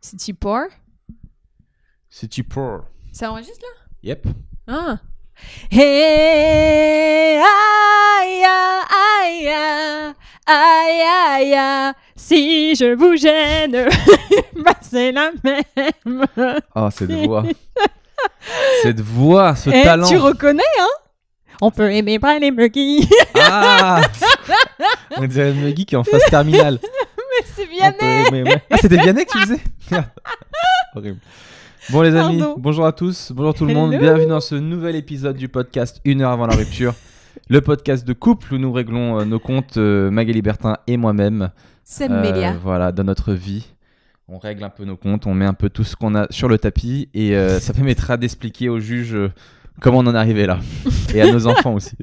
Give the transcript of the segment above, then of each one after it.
C'est-tu pour? C'est-tu pour? Ça enregistre là? Yep. Ah. Hey, aïe, aïe, aïe, aïe, aïe, si je vous gêne, bah c'est la même. Oh, cette voix. Cette voix, ce Et talent. tu reconnais, hein? On peut aimer pas les muggy. Ah, on dirait Muggy qui est en phase terminale. Mais c'est Vianney. Ouais. Ah, c'était Vianney que tu faisais? Merde. Horrible. Bon les amis, Pardon. bonjour à tous, bonjour tout le monde, Hello. bienvenue dans ce nouvel épisode du podcast 1 heure avant la rupture. Le podcast de couple où nous réglons nos comptes, Magali Bertin et moi-même. C'est Mélia. Voilà, dans notre vie. On règle un peu nos comptes, on met un peu tout ce qu'on a sur le tapis et ça permettra d'expliquer aux juges comment on en est arrivé là. Et à nos enfants aussi.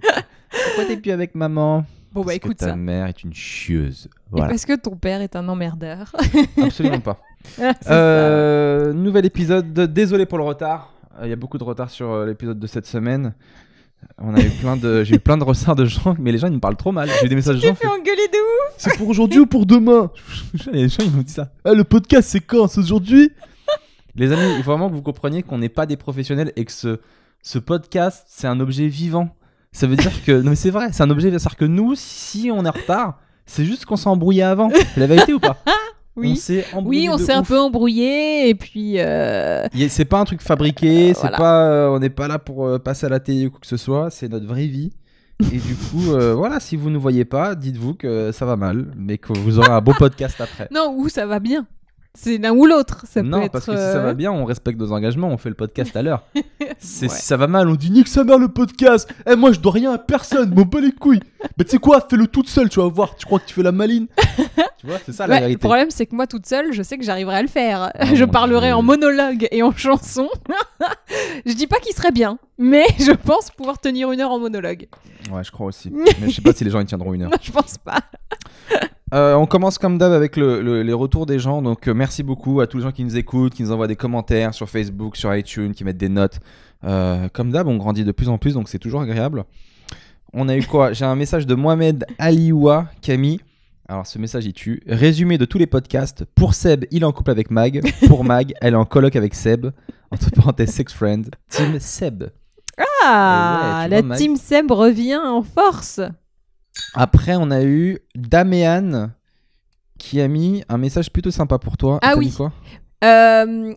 Pourquoi t'es plus avec maman? Bon bah Parce écoute que ta ça. mère est une chieuse. Et Voilà. parce que ton père est un emmerdeur. Absolument pas. C'est ça. Nouvel épisode, désolé pour le retard. Il y a beaucoup de retard sur l'épisode de cette semaine. J'ai eu plein de retards de gens, mais les gens ils me parlent trop mal. J'ai eu des messages de Tu gens. t'es fait engueuler de ouf. C'est pour aujourd'hui ou pour demain? Les gens ils m'ont dit ça. Ah, le podcast c'est quand? C'est aujourd'hui? Les amis, il faut vraiment que vous compreniez qu'on n'est pas des professionnels et que ce podcast c'est un objet vivant. Ça veut dire que. Non mais c'est vrai, c'est un objet. C'est-à-dire que nous, si on est en retard, c'est juste qu'on s'est embrouillé avant. C'est la vérité ou pas? Oui. On s'est embrouillé. Oui, on de s'est un ouf. peu embrouillé et puis. C'est pas un truc fabriqué, c'est Voilà. pas, on n'est pas là pour passer à la télé ou quoi que ce soit, c'est notre vraie vie. Et du coup, voilà, si vous ne voyez pas, dites-vous que ça va mal, mais que vous aurez un beau podcast après. Non, ou ça va bien. C'est l'un ou l'autre. Ça Non, peut être. parce que si ça va bien, on respecte nos engagements, on fait le podcast à l'heure. Ouais. Si ça va mal, on dit nique sa mère le podcast. Eh, moi je dois rien à personne, m'en bats les couilles. Mais tu sais quoi, fais-le toute seule, tu vas voir. Tu crois que tu fais la maline? Tu vois, c'est ça la Ouais, le vérité. problème, c'est que moi, toute seule, je sais que j'arriverai à le faire. Oh, Je mon parlerai Dieu. en monologue et en chanson. Je dis pas qu'il serait bien, mais je pense pouvoir tenir 1 heure en monologue. Ouais, je crois aussi. Mais je sais pas si les gens y tiendront 1 heure. Non, je pense pas. On commence comme d'hab avec les retours des gens. Donc merci beaucoup à tous les gens qui nous écoutent, qui nous envoient des commentaires sur Facebook, sur iTunes, qui mettent des notes. Comme d'hab, on grandit de plus en plus, donc c'est toujours agréable. On a eu quoi? J'ai un message de Mohamed Alioua qui a mis. Alors ce message il tue. Résumé de tous les podcasts. Pour Seb, il est en couple avec Mag. Pour Mag, elle est en coloc avec Seb. Entre parenthèses, sex friend. Team Seb. Ah, ouais, tu la vois, Mike. team Seb revient en force. Après, on a eu Daméane qui a mis un message plutôt sympa pour toi. Ah T'as oui. mis quoi?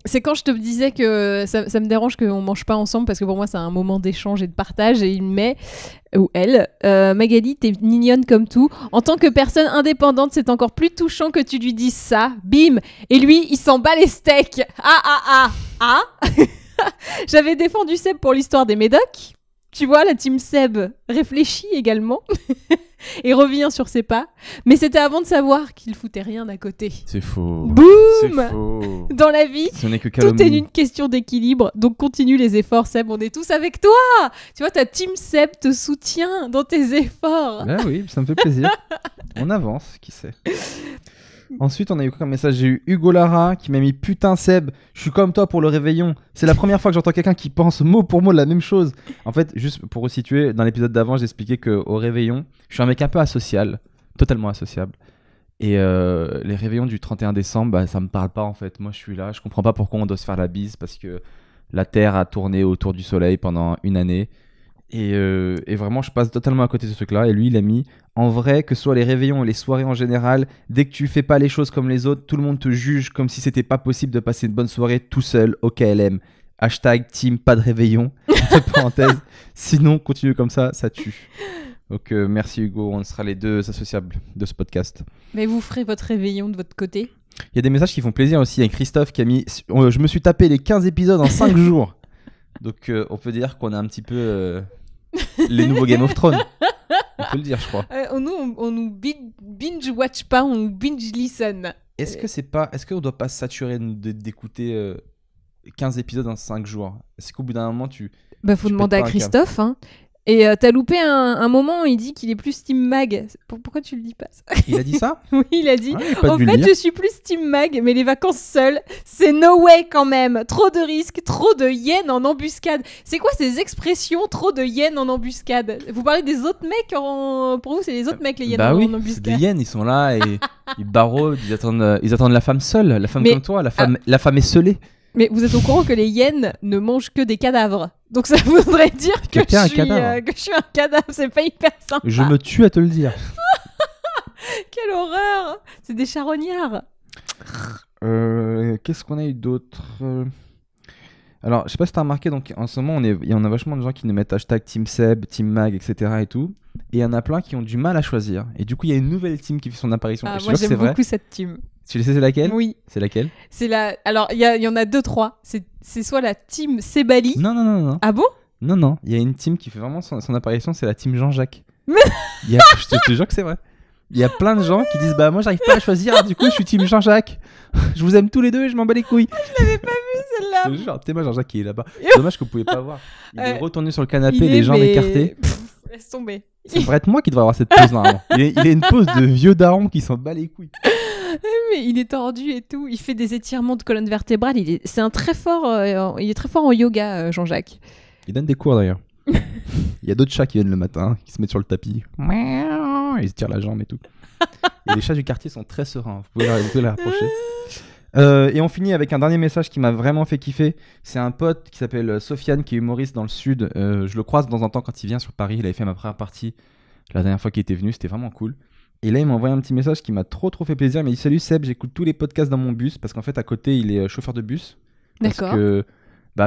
C'est quand je te disais que ça me dérange qu'on mange pas ensemble parce que pour moi c'est un moment d'échange et de partage et il met ou elle Magali t'es mignonne comme tout en tant que personne indépendante c'est encore plus touchant que tu lui dises ça bim et lui il s'en bat les steaks J'avais défendu Seb pour l'histoire des médocs. Tu vois, la team Seb réfléchit également et revient sur ses pas. Mais c'était avant de savoir qu'il foutait rien à côté. C'est faux. Boum C'est faux. Dans la vie, Ce n'est que tout calomnie. est une question d'équilibre. Donc continue les efforts, Seb. On est tous avec toi. Tu vois, ta team Seb te soutient dans tes efforts. Ah oui, ça me fait plaisir. On avance, qui sait. Ensuite, on a eu quoi comme message? J'ai eu Hugo Lara qui m'a mis putain Seb, je suis comme toi pour le réveillon. C'est la première fois que j'entends quelqu'un qui pense mot pour mot la même chose. En fait, juste pour resituer, dans l'épisode d'avant, j'expliquais qu'au réveillon, je suis un mec un peu asocial, totalement associable. Et les réveillons du 31 décembre, bah, ça me parle pas en fait. Moi, je suis là, je comprends pas pourquoi on doit se faire la bise parce que la Terre a tourné autour du Soleil pendant 1 année. Et vraiment, je passe totalement à côté de ce truc-là. Et lui, il a mis en vrai, que ce soit les réveillons et les soirées en général, dès que tu fais pas les choses comme les autres, tout le monde te juge comme si c'était pas possible de passer une bonne soirée tout seul au KLM. Hashtag team pas de réveillon. Entre parenthèses. Sinon, continue comme ça tue. Donc merci Hugo, on sera les deux associables de ce podcast. Mais vous ferez votre réveillon de votre côté. Il y a des messages qui font plaisir aussi. Il y a Christophe qui a mis je me suis tapé les 15 épisodes en 5 jours. Donc on peut dire qu'on est un petit peu les nouveaux Game of Thrones. On peut le dire, je crois. On nous binge-watch pas, on nous binge-listen. Est-ce qu'on doit pas se saturer d'écouter 15 épisodes en 5 jours? Est-ce qu'au bout d'un moment, Bah, faut tu demander à pètes pas un câble? Christophe. Hein. Et t'as loupé un moment où il dit qu'il est plus Team Mag. Pourquoi tu le dis pas ça? Il a dit ça? Oui, il a dit. Pas En dû le fait, lire. je suis plus Team Mag, mais les vacances seules, c'est no way quand même. Trop de risques, trop de hyènes en embuscade. C'est quoi ces expressions, trop de hyènes en embuscade? Vous parlez des autres mecs pour vous, c'est les autres mecs les hyènes Bah en oui, c'est embuscade. des hyènes, ils sont là et ils barraudent, ils attendent la femme seule, la femme Mais- comme toi, la femme esselée. Mais vous êtes au courant que les hyènes ne mangent que des cadavres. Donc ça voudrait dire que, Que t'es un je suis, cadavre. que je suis un cadavre. C'est pas hyper sympa. Je me tue à te le dire. Quelle horreur. C'est des charognards. Qu'est-ce qu'on a eu d'autre Alors, je sais pas si t'as remarqué, donc en ce moment, il y en a vachement de gens qui nous mettent hashtag Team Seb, Team Mag, etc. et tout. Et il y en a plein qui ont du mal à choisir. Et du coup, il y a une nouvelle team qui fait son apparition. Ah, Et je suis moi sûr que c'est j'aime vrai. beaucoup cette team. Tu sais c'est laquelle? Oui. C'est laquelle? C'est la. Alors il y en a 2-3. C'est soit la team Sebali. Non. Ah bon? Non. Il y a une team qui fait vraiment son apparition, c'est la team Jean-Jacques. Mais- Je te jure que c'est vrai. Il y a plein de gens qui disent bah moi j'arrive pas à choisir, du coup je suis team Jean-Jacques. Je vous aime tous les deux et je m'en bats les couilles. Celle-là. Je te jure, t'es moi Jean-Jacques qui est là-bas. Yo. Dommage que vous pouvez pas voir. Il est retourné sur le canapé, Il est, les jambes mais- écartées. Pff, laisse tomber. Ça devrait être moi qui devrais avoir cette pose normalement. Il a une pose de vieux daron qui s'en bat les couilles. Mais il est tordu et tout. Il fait des étirements de colonne vertébrale. Il est très fort en yoga, Jean-Jacques. Il donne des cours d'ailleurs. Il y a d'autres chats qui viennent le matin, qui se mettent sur le tapis. Ils se tirent la jambe et tout. Et les chats du quartier sont très sereins. Vous pouvez les rapprocher. Et on finit avec un dernier message qui m'a vraiment fait kiffer. C'est un pote qui s'appelle Sofiane, qui est humoriste dans le sud. Je le croise de temps en temps quand il vient sur Paris. Il avait fait ma première partie la dernière fois qu'il était venu. C'était vraiment cool. Et là, il m'a envoyé un petit message qui m'a trop fait plaisir. Il m'a dit salut Seb, j'écoute tous les podcasts dans mon bus. Parce qu'en fait, à côté, il est chauffeur de bus. Parce D'accord. que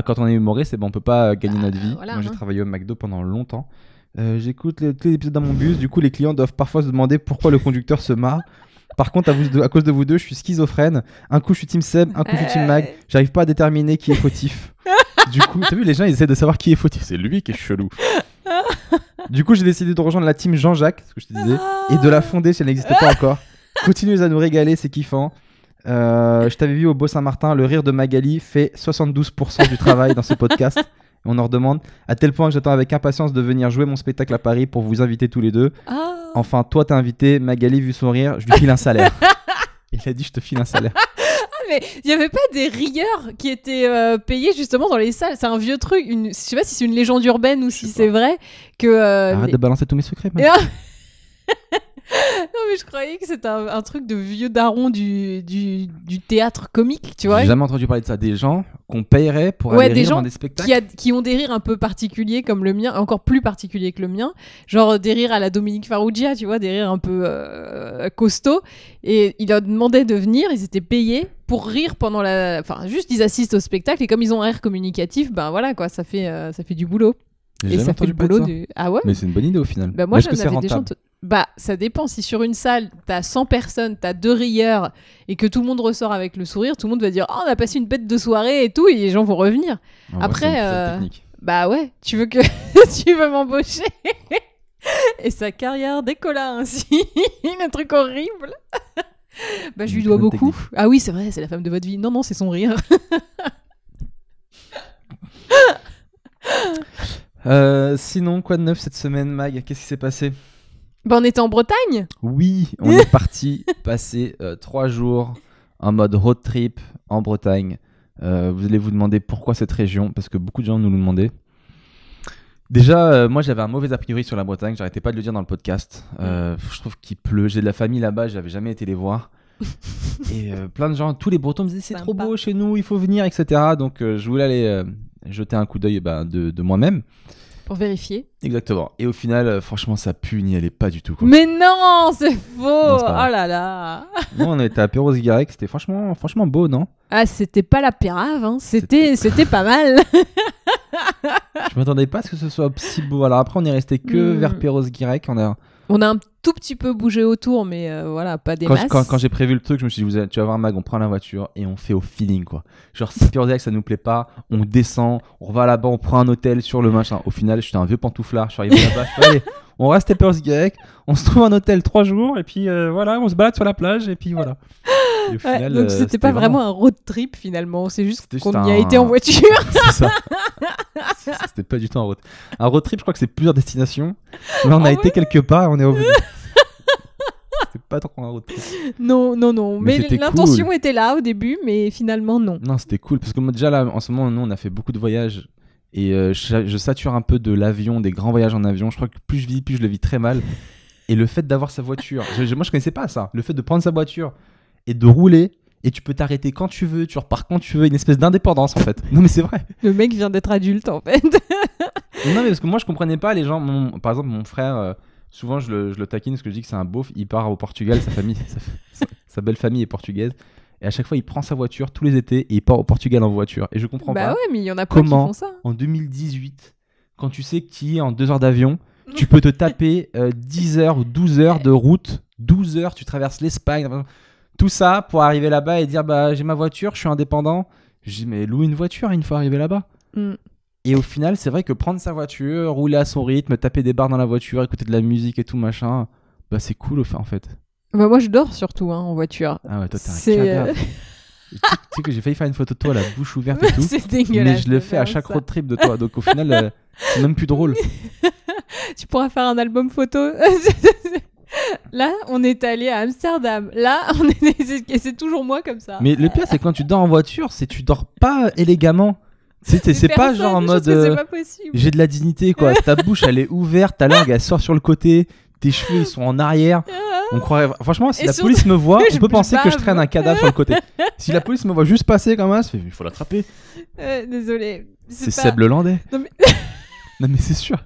quand on est humoriste, on peut pas gagner notre vie. voilà, Moi, j'ai hein. travaillé au McDo pendant longtemps. J'écoute tous les épisodes dans mon bus. Du coup, les clients doivent parfois se demander pourquoi le conducteur se marre. Par contre, à cause de vous deux, je suis schizophrène. Un coup, je suis Team Seb, un coup, je suis Team Mag. J'arrive pas à déterminer qui est fautif. Du coup, t'as vu, les gens, ils essaient de savoir qui est fautif. C'est lui qui est chelou. Du coup, j'ai décidé de rejoindre la team Jean-Jacques, ce que je te disais, et de la fonder si elle n'existe pas encore. Continuez à nous régaler, c'est kiffant. Je t'avais vu au Beau-Saint-Martin, le rire de Magali fait 72% du travail dans ce podcast. Et on en redemande, à tel point que j'attends avec impatience de venir jouer mon spectacle à Paris pour vous inviter tous les deux. Ah. Enfin, toi t'es invité, Magali, vu son rire, je lui file un salaire. Il a dit, je te file un salaire. Mais il n'y avait pas des rieurs qui étaient payés justement dans les salles. C'est un vieux truc. Je sais pas si c'est une légende urbaine ou si sais c'est vrai que. Arrête de balancer tous mes secrets, man. Non mais je croyais que c'était un truc de vieux daron du théâtre comique, tu vois. J'ai jamais entendu parler de ça. Des gens qu'on payerait pour Ouais, aller des rire gens dans des spectacles. Qui ont des rires un peu particuliers comme le mien, encore plus particuliers que le mien, genre des rires à la Dominique Farrugia, tu vois, des rires un peu costauds, et il leur demandait de venir, ils étaient payés pour rire pendant enfin juste ils assistent au spectacle, et comme ils ont un rire communicatif, ben voilà quoi, ça fait du boulot. J'ai Et jamais ça fait entendu le parler de boulot ça. du... Ah ouais. Mais c'est une bonne idée au final. Bah moi Mais est-ce j'en que c'est avais des gens... rentable Bah ça dépend, si sur une salle t'as 100 personnes, t'as 2 rieurs et que tout le monde ressort avec le sourire, tout le monde va dire oh on a passé une bête de soirée et tout, et les gens vont revenir. En vrai, Après, c'est une sale technique. Bah ouais, tu veux m'embaucher. Et sa carrière décolla ainsi. Un truc horrible. Bah je lui Une dois bonne beaucoup. technique. Ah oui c'est vrai, c'est la femme de votre vie. Non c'est son rire. Sinon, quoi de neuf cette semaine, Mag? Qu'est-ce qui s'est passé? Bah on était en Bretagne. Oui, on est parti passer 3 jours en mode road trip en Bretagne. Vous allez vous demander pourquoi cette région, parce que beaucoup de gens nous le demandaient. Déjà, moi j'avais un mauvais a priori sur la Bretagne, j'arrêtais pas de le dire dans le podcast. Je trouve qu'il pleut, j'ai de la famille là-bas, j'avais jamais été les voir. Et plein de gens, tous les Bretons me disaient c'est Sympa. trop beau chez nous, il faut venir, etc. Donc je voulais aller jeter un coup d'œil de moi-même. Pour vérifier. Exactement. Et au final, franchement, ça pue, n'y allait pas du tout. Quoi. Mais non, c'est faux. Non, c'est Oh pas vrai. là là. Nous, on était à Perros-Guirec, c'était franchement beau, non? Ah, c'était pas la pérave, hein. C'était pas mal. Je m'attendais pas à ce que ce soit si beau. Alors après, on est resté que vers Perros-Guirec. On a un tout petit peu bougé autour, mais voilà, pas des masses. Quand j'ai prévu le truc, je me suis dit, tu vas voir Mag, on prend la voiture et on fait au feeling, quoi. Genre, si Perros-Guirec, ça nous plaît pas, on descend, on va là-bas, on prend un hôtel sur le machin. Au final, j'étais un vieux pantouflard, je suis arrivé là-bas, je fais, allez, on reste à Perros-Guirec, on se trouve un hôtel 3 jours et puis voilà, on se balade sur la plage et puis voilà. Et au Ouais, final, donc c'était pas vraiment un road trip finalement, c'est juste C'était qu'on juste y a un- été en voiture. C'est ça. C'était pas du tout un road trip. Un road trip, je crois que c'est plusieurs destinations. Là, on a Ah été quelque part et on est revenu. C'était pas trop un road trip. Non. Mais Mais c'était l'intention cool. était là au début, mais finalement, non. Non, c'était cool parce que moi, déjà là, en ce moment, nous, on a fait beaucoup de voyages et je sature un peu de l'avion, des grands voyages en avion. Je crois que plus je vis, plus je le vis très mal. Et le fait d'avoir sa voiture, moi, je connaissais pas ça. Le fait de prendre sa voiture et de rouler. Et tu peux t'arrêter quand tu veux, tu repars quand tu veux, une espèce d'indépendance en fait. Non mais c'est vrai. Le mec vient d'être adulte en fait. Non mais parce que moi je comprenais pas les gens. Par exemple mon frère, souvent je le taquine parce que je dis que c'est un beauf. Il part au Portugal, sa famille, sa belle famille est portugaise. Et à chaque fois il prend sa voiture tous les étés et il part au Portugal en voiture. Et je comprends Bah pas ouais, mais il y en a plein qui comment font ça. en 2018, quand tu sais que tu y es en 2 heures d'avion, tu peux te taper 10 heures ou 12 heures de route. 12 heures, tu traverses l'Espagne. Tout ça pour arriver là-bas et dire bah j'ai ma voiture, je suis indépendant. Je dis mais loue une voiture une fois arrivé là-bas. Et au final, c'est vrai que prendre sa voiture, rouler à son rythme, taper des barres dans la voiture, écouter de la musique et tout machin, bah c'est cool en fait. Bah moi je dors surtout en voiture. Ah ouais, toi t'es un C'est cadavre. Tu sais que j'ai failli faire une photo de toi, la bouche ouverte et tout. c'est dégueulasse. Mais je le de fais à faire chaque ça. road trip de toi. Donc au final, c'est même plus drôle. Tu pourras faire un album photo. Là, on est allé à Amsterdam. Là, et c'est toujours moi comme ça. Mais le pire, c'est quand tu dors en voiture, c'est tu dors pas élégamment. C'est pas Personne, genre en je mode trouve que c'est pas possible. j'ai de la dignité quoi. Ta bouche elle est ouverte, ta langue elle sort sur le côté, tes cheveux ils sont en arrière. On croirait franchement si Et la surtout, police me voit, je on peut penser que je bave. traîne un cadavre sur le côté. Si la police me voit juste passer comme ça, il faut l'attraper. Désolée. C'est pas- Seb le Landais. Non, mais- Non mais c'est sûr.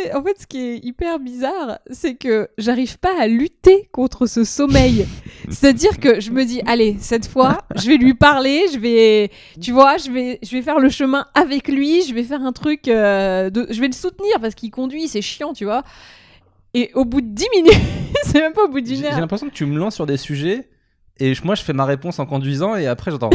Mais en fait, ce qui est hyper bizarre, c'est que j'arrive pas à lutter contre ce sommeil. C'est-à-dire que je me dis, allez, cette fois, je vais lui parler, tu vois, je vais faire le chemin avec lui, je vais faire un truc, je vais le soutenir parce qu'il conduit, c'est chiant, tu vois. Et au bout de 10 minutes, c'est même pas au bout d'une J'ai heure. l'impression que tu me lances sur des sujets et moi je fais ma réponse en conduisant et après j'entends.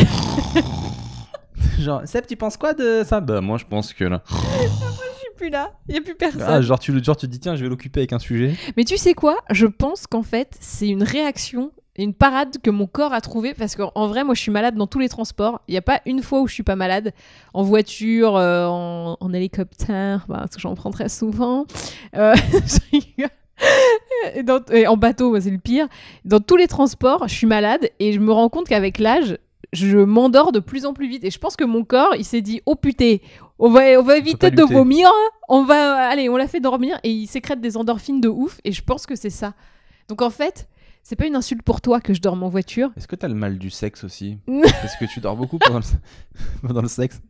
Genre, Seb, tu penses quoi de ça? Bah moi je pense que là. Je suis plus là, il y a plus personne. Ah, genre tu te dis tiens je vais l'occuper avec un sujet. Mais tu sais quoi? Je pense qu'en fait, c'est une réaction, une parade que mon corps a trouvée. Parce qu'en vrai, moi, je suis malade dans tous les transports. Il n'y a pas une fois où je suis pas malade. En voiture, en hélicoptère, parce que j'en prends très souvent. Je rigole. Et en bateau, c'est le pire. Dans tous les transports, je suis malade. Et je me rends compte qu'avec l'âge, je m'endors de plus en plus vite. Et je pense que mon corps, il s'est dit, oh putain, on va éviter de lutter. vomir. On l'a fait dormir. Et il sécrète des endorphines de ouf. Et je pense que c'est ça. Donc en fait, c'est pas une insulte pour toi que je dorme en voiture. Est-ce que t'as le mal du sexe aussi? Parce que tu dors beaucoup pendant le sexe.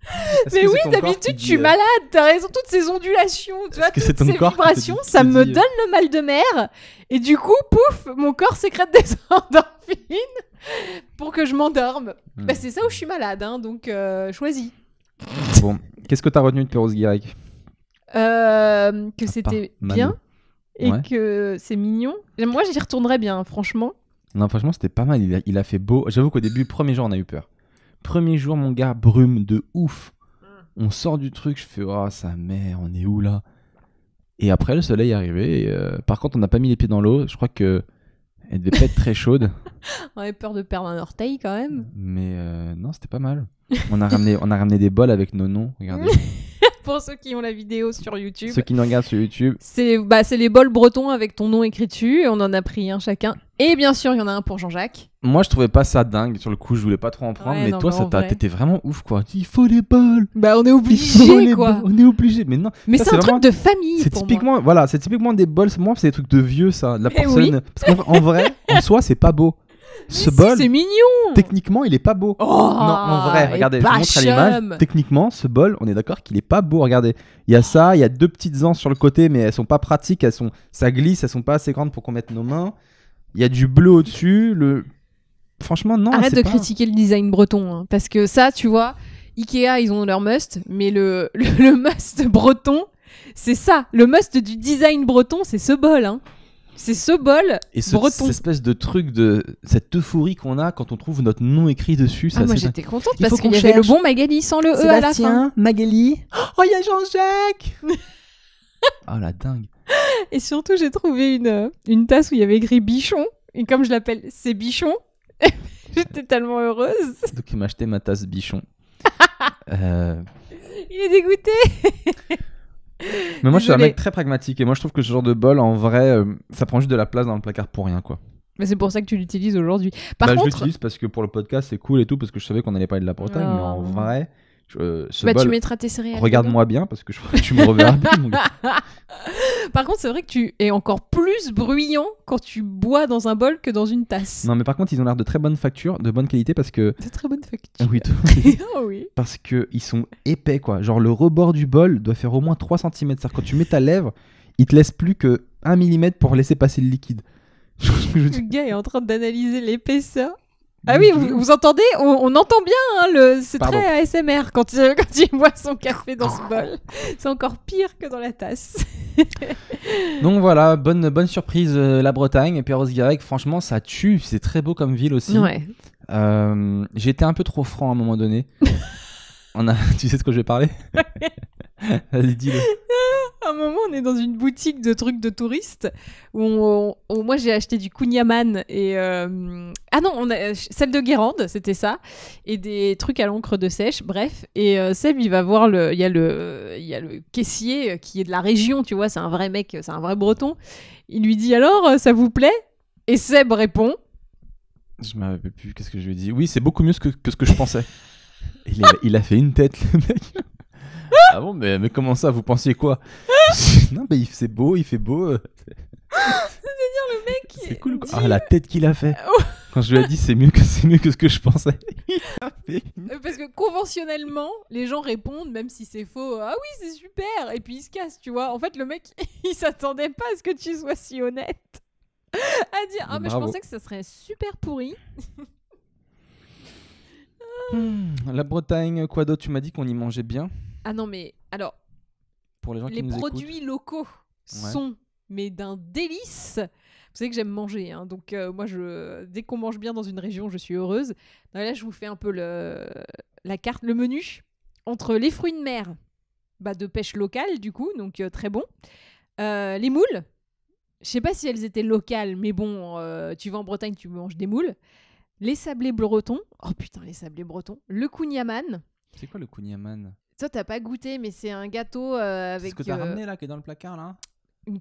Est-ce Mais que oui, c'est ton corps qui d'habitude, je dit, suis malade. T'as raison, toutes ces ondulations, tu vois, que c'est toutes ton ces corps qui te vibrations, dit- ça qui te me dit- donne le mal de mer. Et du coup, pouf, mon corps sécrète des endorphines pour que je m'endorme. Bah, c'est ça où je suis malade, hein, donc choisis. Bon, qu'est-ce que t'as retenu de Perros Guirec? Que c'était mal. bien et Ouais. que c'est mignon. Moi, j'y retournerais bien, franchement. Non, franchement, c'était pas mal. Il a fait beau. J'avoue qu'au début, premier jour, on a eu peur. Premier jour, mon gars, brume de ouf. On sort du truc, je fais oh sa mère, on est où là? Et après, le soleil est arrivé. Et, par contre, on n'a pas mis les pieds dans l'eau. Je crois que elle devait pas être très chaude. On avait peur de perdre un orteil quand même. Mais non, c'était pas mal. On a ramené des bols avec nos noms. Regardez. Pour ceux qui ont la vidéo sur YouTube. Ceux qui nous regardent sur YouTube. C'est les bols bretons avec ton nom écrit dessus. Et on en a pris un chacun. Et bien sûr, il y en a un pour Jean-Jacques. Moi, je trouvais pas ça dingue. Sur le coup, je voulais pas trop en prendre. Ouais, mais non, toi, mais en vrai. t'étais vraiment ouf, quoi. Il faut les bols. Bah, on est Il faut obligé, les quoi. bols. On est obligé. Mais non. Mais ça, c'est un vraiment- truc de famille C'est pour moi. typiquement, voilà, c'est typiquement des bols. Moi, c'est des trucs de vieux, ça. De la Eh porcelaine. oui. Parce qu'en vrai, en soi, c'est pas beau. Ce Mais si, bol, c'est mignon. techniquement, il est pas beau. Oh, Non, en vrai, et regardez, je pas vous montre à l'image. chum. Techniquement, ce bol, on est d'accord qu'il est pas beau. Regardez, il y a ça, il y a deux petites anses sur le côté, mais elles sont pas pratiques. Ça glisse, elles sont pas assez grandes pour qu'on mette nos mains. Il y a du bleu au-dessus. Franchement, non. Arrête c'est de pas... critiquer le design breton, hein, parce que ça, tu vois, Ikea, ils ont leur must, mais le must breton, c'est ça. Le must du design breton, c'est ce bol. Hein. C'est ce bol Et breton. cette espèce de truc cette euphorie qu'on a quand on trouve notre nom écrit dessus, Ah, moi, c'est j'étais contente Il faut parce qu'il qu'on y avait le cherche. bon Magali sans le E à la fin. Magali. Oh, il y a Jean-Jacques. Oh la dingue. Et surtout, j'ai trouvé une tasse où il y avait écrit Bichon. Et comme je l'appelle, c'est Bichon. J'étais tellement heureuse. Donc il m'a acheté ma tasse bichon. Il est dégoûté. Mais moi, je suis un Désolé. mec très pragmatique et moi, je trouve que ce genre de bol, en vrai, ça prend juste de la place dans le placard pour rien, quoi. Mais c'est pour ça que tu l'utilises aujourd'hui. Par Je contre, l'utilise parce que pour le podcast, c'est cool et tout, parce que je savais qu'on allait parler de la Bretagne, mais en Oh. vrai, ce tu bol, mettras tes céréales. regarde-moi bien parce que je crois que tu me reverras bien, mon gars. dedans. Par contre, c'est vrai que tu es encore plus bruyant quand tu bois dans un bol que dans une tasse. Non, mais par contre, ils ont l'air de très bonne facture, de bonne qualité parce que. C'est très bonne facture. Ah oui, Ah oui. parce que ils sont épais, quoi. Genre, le rebord du bol doit faire au moins 3 cm. C'est-à-dire, quand tu mets ta lèvre, il te laisse plus que 1 mm pour laisser passer le liquide. Je veux dire. Le gars est en train d'analyser l'épaisseur. Ah oui, vous entendez, on entend bien, hein, c'est Pardon. très ASMR quand il boit son café dans ce bol. C'est encore pire que dans la tasse. Donc voilà, bonne surprise, la Bretagne. Et puis Rosguirec, franchement, ça tue. C'est très beau comme ville aussi. Ouais. J'ai été un peu trop franc à un moment donné. Tu sais de quoi je vais parler? Vas-y, dis-le. À un moment, on est dans une boutique de trucs de touristes où moi j'ai acheté du kouign-amann et ah non, celle de Guérande, c'était ça, et des trucs à l'encre de sèche, bref. Et Seb, il va voir il y a le caissier qui est de la région, tu vois, c'est un vrai mec, c'est un vrai breton. Il lui dit alors, ça vous plaît? Et Seb répond. Je me rappelle plus, qu'est-ce que je lui ai dit? Oui, c'est beaucoup mieux que ce que je pensais. Il a fait une tête, le mec. Ah bon, mais comment ça, vous pensiez quoi? Non, mais c'est beau, il fait beau. C'est-à-dire le mec. C'est cool, quoi. dit- Ah, la tête qu'il a fait. Oh. Quand je lui ai dit c'est mieux que ce que je pensais. Il a fait une- Parce que conventionnellement, les gens répondent, même si c'est faux, ah oui, c'est super, et puis ils se cassent, tu vois. En fait, le mec, il s'attendait pas à ce que tu sois si honnête. À dire, ah mais je Bravo. pensais que ça serait super pourri. La Bretagne, quoi d'autre? Tu m'as dit qu'on y mangeait bien. Ah non, mais alors, Pour les gens les qui nous produits écoutent. locaux Ouais. sont, mais d'un délice. Vous savez que j'aime manger, hein, donc moi, dès qu'on mange bien dans une région, je suis heureuse. Donc là, je vous fais un peu la carte, le menu entre les fruits de mer, de pêche locale, du coup, donc très bon. Les moules, je sais pas si elles étaient locales, mais bon, tu vas en Bretagne, tu manges des moules. Les sablés bretons, oh putain, les sablés bretons. Le kouign-amann. C'est quoi le kouign-amann? Toi, t'as pas goûté, mais c'est un gâteau C'est avec ce que t'as ramené là, qui est dans le placard là?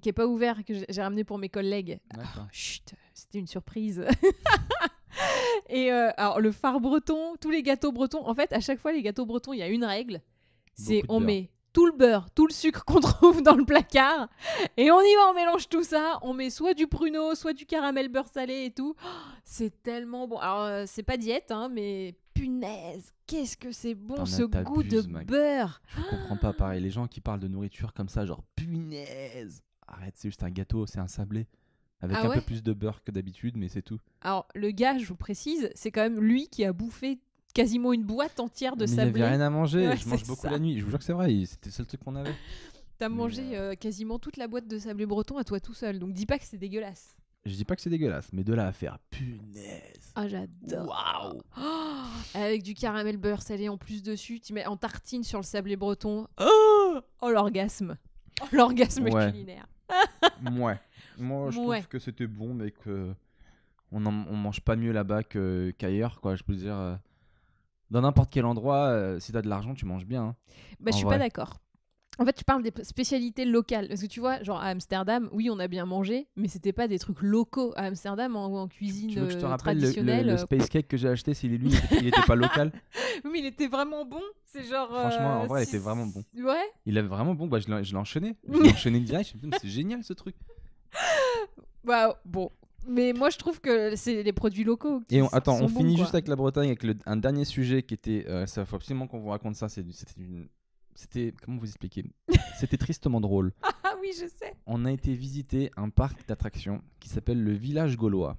qui est pas ouvert, que j'ai ramené pour mes collègues. D'accord. Ah, chut, c'était une surprise. Et alors, le phare breton, tous les gâteaux bretons, en fait, à chaque fois, les gâteaux bretons, il y a une règle. C'est Beaucoup de on beurre. met tout le beurre, tout le sucre qu'on trouve dans le placard, et on y va, on mélange tout ça. On met soit du pruneau, soit du caramel beurre salé et tout. Oh, c'est tellement bon. Alors, c'est pas diète, hein, mais punaise, qu'est-ce que c'est bon, ce goût de T'abuses, Mag. beurre. Je comprends pas, pareil. Les gens qui parlent de nourriture comme ça, genre punaise. Arrête, c'est juste un gâteau, c'est un sablé. Avec Ah un ouais peu plus de beurre que d'habitude, mais c'est tout. Alors, le gars, je vous précise, c'est quand même lui qui a bouffé quasiment une boîte entière de Mais il n'y sablé. avait rien à manger, Ouais, je mange c'est beaucoup ça. la nuit. Je vous jure que c'est vrai, c'était le seul truc qu'on avait. T'as Mais, mangé quasiment toute la boîte de sablé breton à toi tout seul, donc dis pas que c'est dégueulasse. Je dis pas que c'est dégueulasse, mais de là à faire punaise. Ah, j'adore. Waouh! Oh, avec du caramel beurre salé en plus dessus, tu mets en tartine sur le sablé breton. Oh, l'orgasme. Oh, l'orgasme Ouais. culinaire. Ouais. Moi, je Ouais. trouve que c'était bon, mais que on mange pas mieux là-bas qu'ailleurs, quoi. Je peux dire, dans n'importe quel endroit, si t'as de l'argent, tu manges bien. Hein. Bah, je En suis vrai. pas d'accord. En fait, tu parles des spécialités locales. Parce que tu vois, genre à Amsterdam, oui, on a bien mangé, mais c'était pas des trucs locaux. À Amsterdam, en cuisine Tu veux que je te rappelle traditionnelle. le space cake que j'ai acheté, c'est lui, il était pas local. Mais il était vraiment bon. C'est genre. Franchement, en vrai, il était vraiment bon. Ouais. Il avait vraiment bon, bah, je l'ai enchaîné. Je l'ai enchaîné direct. Je me suis dit, mais c'est génial ce truc. Bah, bon. Mais moi, je trouve que c'est les produits locaux. Et on sont bons, finit quoi. juste avec la Bretagne, avec un dernier sujet qui était. Ça, faut absolument qu'on vous raconte ça. C'était. Comment vous expliquer? C'était tristement drôle. Ah oui, je sais. On a été visiter un parc d'attractions qui s'appelle le Village Gaulois.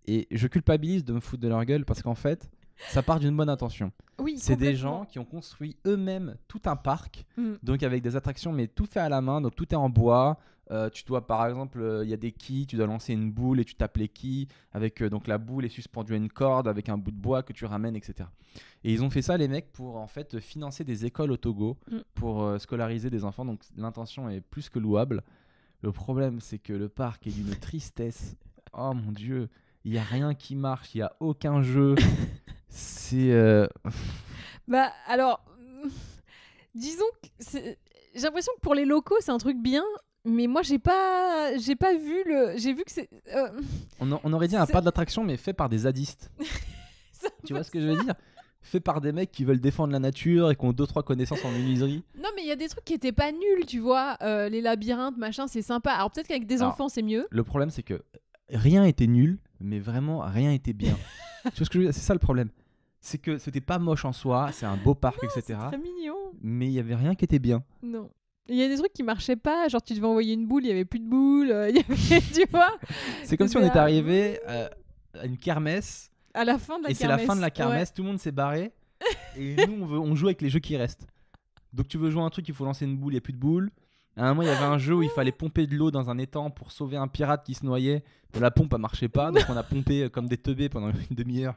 Et je culpabilise de me foutre de leur gueule parce qu'en fait, ça part d'une bonne intention. Oui, C'est des complètement. gens qui ont construit eux-mêmes tout un parc, Mm. donc avec des attractions, mais tout fait à la main, donc tout est en bois. Tu dois, par exemple, il y a des quilles, tu dois lancer une boule et tu tapes les quilles, avec donc la boule est suspendue à une corde avec un bout de bois que tu ramènes, etc. Et ils ont fait ça, les mecs, pour en fait financer des écoles au Togo, Mm. pour scolariser des enfants, donc l'intention est plus que louable. Le problème, c'est que le parc est d'une tristesse. Oh mon dieu, il n'y a rien qui marche, il n'y a aucun jeu. C'est. Bah, alors. Disons que j'ai l'impression que pour les locaux, c'est un truc bien, mais moi, j'ai pas vu le. J'ai vu que c'est. On aurait dit un parc d'attraction, mais fait par des zadistes. Tu vois ce que je veux dire? Fait par des mecs qui veulent défendre la nature et qui ont 2-3 connaissances en menuiserie. Non, mais il y a des trucs qui étaient pas nuls, tu vois. Les labyrinthes, machin, c'est sympa. Alors peut-être qu'avec des enfants, c'est mieux. Le problème, c'est que rien était nul, mais vraiment rien était bien. Tu vois ce que je veux dire? C'est ça le problème. C'est que c'était pas moche en soi, c'est un beau parc, etc. C'est très mignon. Mais il y avait rien qui était bien. Non. Il y a des trucs qui marchaient pas, genre tu devais envoyer une boule, il y avait plus de boule, il y avait, tu vois. C'est comme si on était arrivé à une kermesse. À la fin de la et kermesse. c'est la fin de la kermesse, tout le monde s'est barré. Et nous, on joue avec les jeux qui restent. Donc tu veux jouer à un truc, il faut lancer une boule, il n'y a plus de boule. À un moment, il y avait un jeu où il fallait pomper de l'eau dans un étang pour sauver un pirate qui se noyait. Mais la pompe, elle marchait pas, donc on a pompé comme des teubés pendant une demi-heure.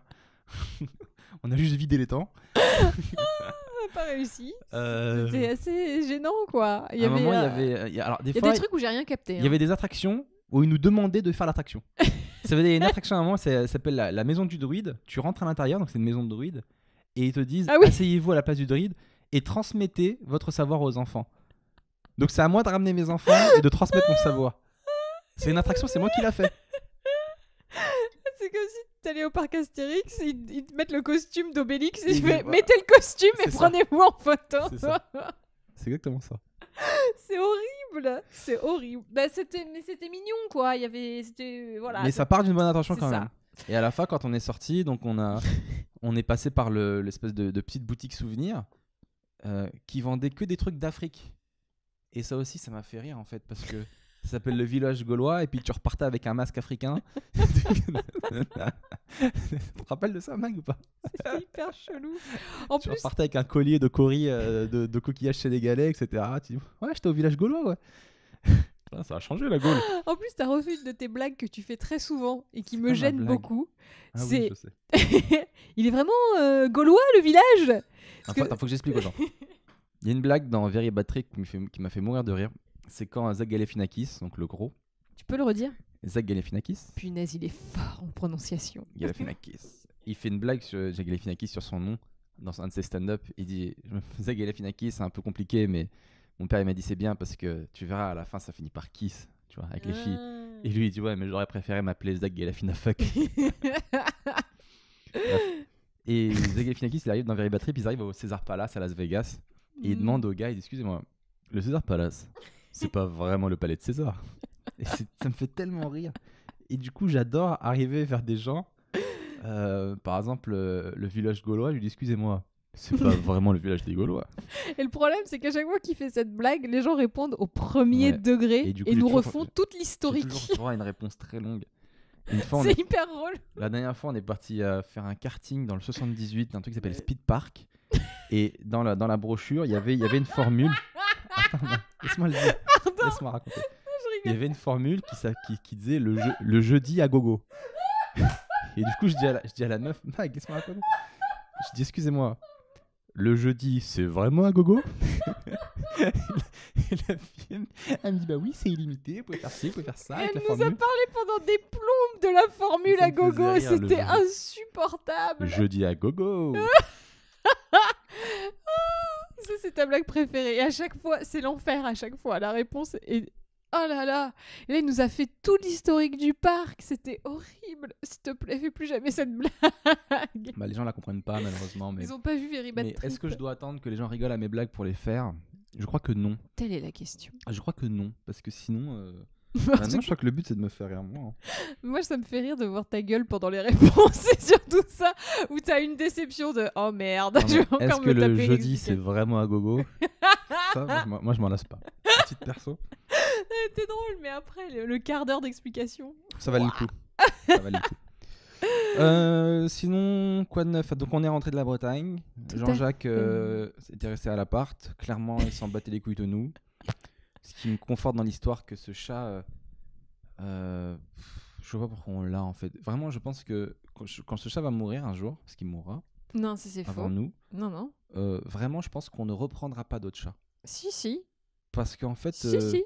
On a juste vidé l'étang. Pas réussi. C'était assez gênant, quoi. À un moment, il y avait... Alors, il y a des trucs où j'ai rien capté. Il y avait des attractions où ils nous demandaient de faire l'attraction. Ça veut dire, il y a une attraction à un moment, ça s'appelle la maison du druide. Tu rentres à l'intérieur, donc c'est une maison de druide. Et ils te disent, asseyez-vous à la place du druide et transmettez votre savoir aux enfants. Donc c'est à moi de ramener mes enfants et de transmettre mon savoir. C'est une attraction, c'est moi qui l'a fait. C'est comme si t'allais au parc Astérix, ils te mettent le costume d'Obélix et tu fais mettez le costume et prenez-vous en photo. C'est exactement ça. C'est horrible, c'est horrible. Bah, mais c'était mignon, quoi. Il y avait, voilà. Mais ça part d'une bonne intention quand ça. même. Et à la fin, quand on est sorti, donc on est passé par l'espèce de petite boutique souvenir qui vendait que des trucs d'Afrique. Et ça aussi, ça m'a fait rire en fait, parce que ça s'appelle le village gaulois, et puis tu repartais avec un masque africain. Tu te rappelles de ça, Mag, ou pas? C'est hyper chelou. Tu repartais avec un collier de coris, de coquillages sénégalais, etc. Tu dis, ouais, j'étais au village gaulois, ouais. Ça a changé la Gaule. En plus, t'as refait une de tes blagues que tu fais très souvent et qui me gêne beaucoup. Ah oui, je sais. Il est vraiment gaulois, le village. Attends, faut que j'explique aux gens. Il y a une blague dans Very Bad Trip qui m'a fait mourir de rire. C'est quand Zach Galifianakis, donc le gros. Tu peux le redire? Zach Galifianakis. Punaise, il est fort en prononciation. Galifianakis. Il fait une blague sur Zach Galifianakis sur son nom dans un de ses stand-up. Il dit Zach Galifianakis, c'est un peu compliqué, mais mon père il m'a dit c'est bien parce que tu verras à la fin ça finit par kiss, tu vois, avec les filles. Et lui il dit ouais, mais j'aurais préféré m'appeler Zach Galifianafuck. Et Zach Galifianakis, il arrive dans Very Bad Trip, ils arrivent au Caesar Palace à Las Vegas. Et il demande au gars, il dit excusez-moi, le Caesar Palace, c'est pas vraiment le palais de César. Et ça me fait tellement rire. Et du coup, j'adore arriver vers des gens. Par exemple, le village gaulois, je lui dis excusez-moi, c'est pas vraiment le village des Gaulois. Et le problème, c'est qu'à chaque fois qu'il fait cette blague, les gens répondent au premier degré et nous refont toute l'historique. J'ai toujours droit à une réponse très longue. C'est hyper drôle. La dernière fois, on est parti faire un karting dans le 78, un truc qui s'appelle Speed Park. Et dans la brochure, il y avait une formule. Attends, laisse-moi le dire. Laisse-moi raconter. Il y avait une formule qui disait le jeudi à gogo. Et du coup, je dis à la meuf, Mag, laisse-moi raconter. Je dis, excusez-moi, le jeudi, c'est vraiment à gogo? Et la fille, elle me dit, bah oui, c'est illimité, vous pouvez faire ci, vous pouvez faire ça. Elle avec la nous formule. a parlé pendant des plombes de la formule à gogo, c'était insupportable. Le jeudi à gogo. Ça, c'est ta blague préférée. Et à chaque fois, c'est l'enfer à chaque fois. La réponse est... Oh là là. Et là, il nous a fait tout l'historique du parc. C'était horrible. S'il te plaît, fais plus jamais cette blague. Bah, les gens la comprennent pas, malheureusement. Mais... Ils ont pas vu Very Bad Trip. Est-ce que je dois attendre que les gens rigolent à mes blagues pour les faire? Je crois que non. Telle est la question. Je crois que non. Parce que sinon... Bah non, je crois que le but, c'est de me faire rire moi. Moi, ça me fait rire de voir ta gueule pendant les réponses. C'est surtout ça, où t'as une déception de « Oh merde, je vais encore me taper ». Est-ce que le jeudi, c'est vraiment à gogo? Ça, moi, je m'en lasse pas. Petite perso. T'es drôle, mais après, le quart d'heure d'explication... Ça valait le coup. Ça valait le coup. Sinon, quoi de neuf? Donc, on est rentré de la Bretagne. Jean-Jacques était resté à l'appart. Clairement, il s'en battait les couilles de nous. Ce qui me conforte dans l'histoire que ce chat, je sais pas pourquoi on l'a en fait. Vraiment, je pense que quand ce chat va mourir un jour, parce qu'il mourra non, c'est avant faux. nous, non. vraiment, je pense qu'on ne reprendra pas d'autres chats. Si. Parce qu'en fait, si.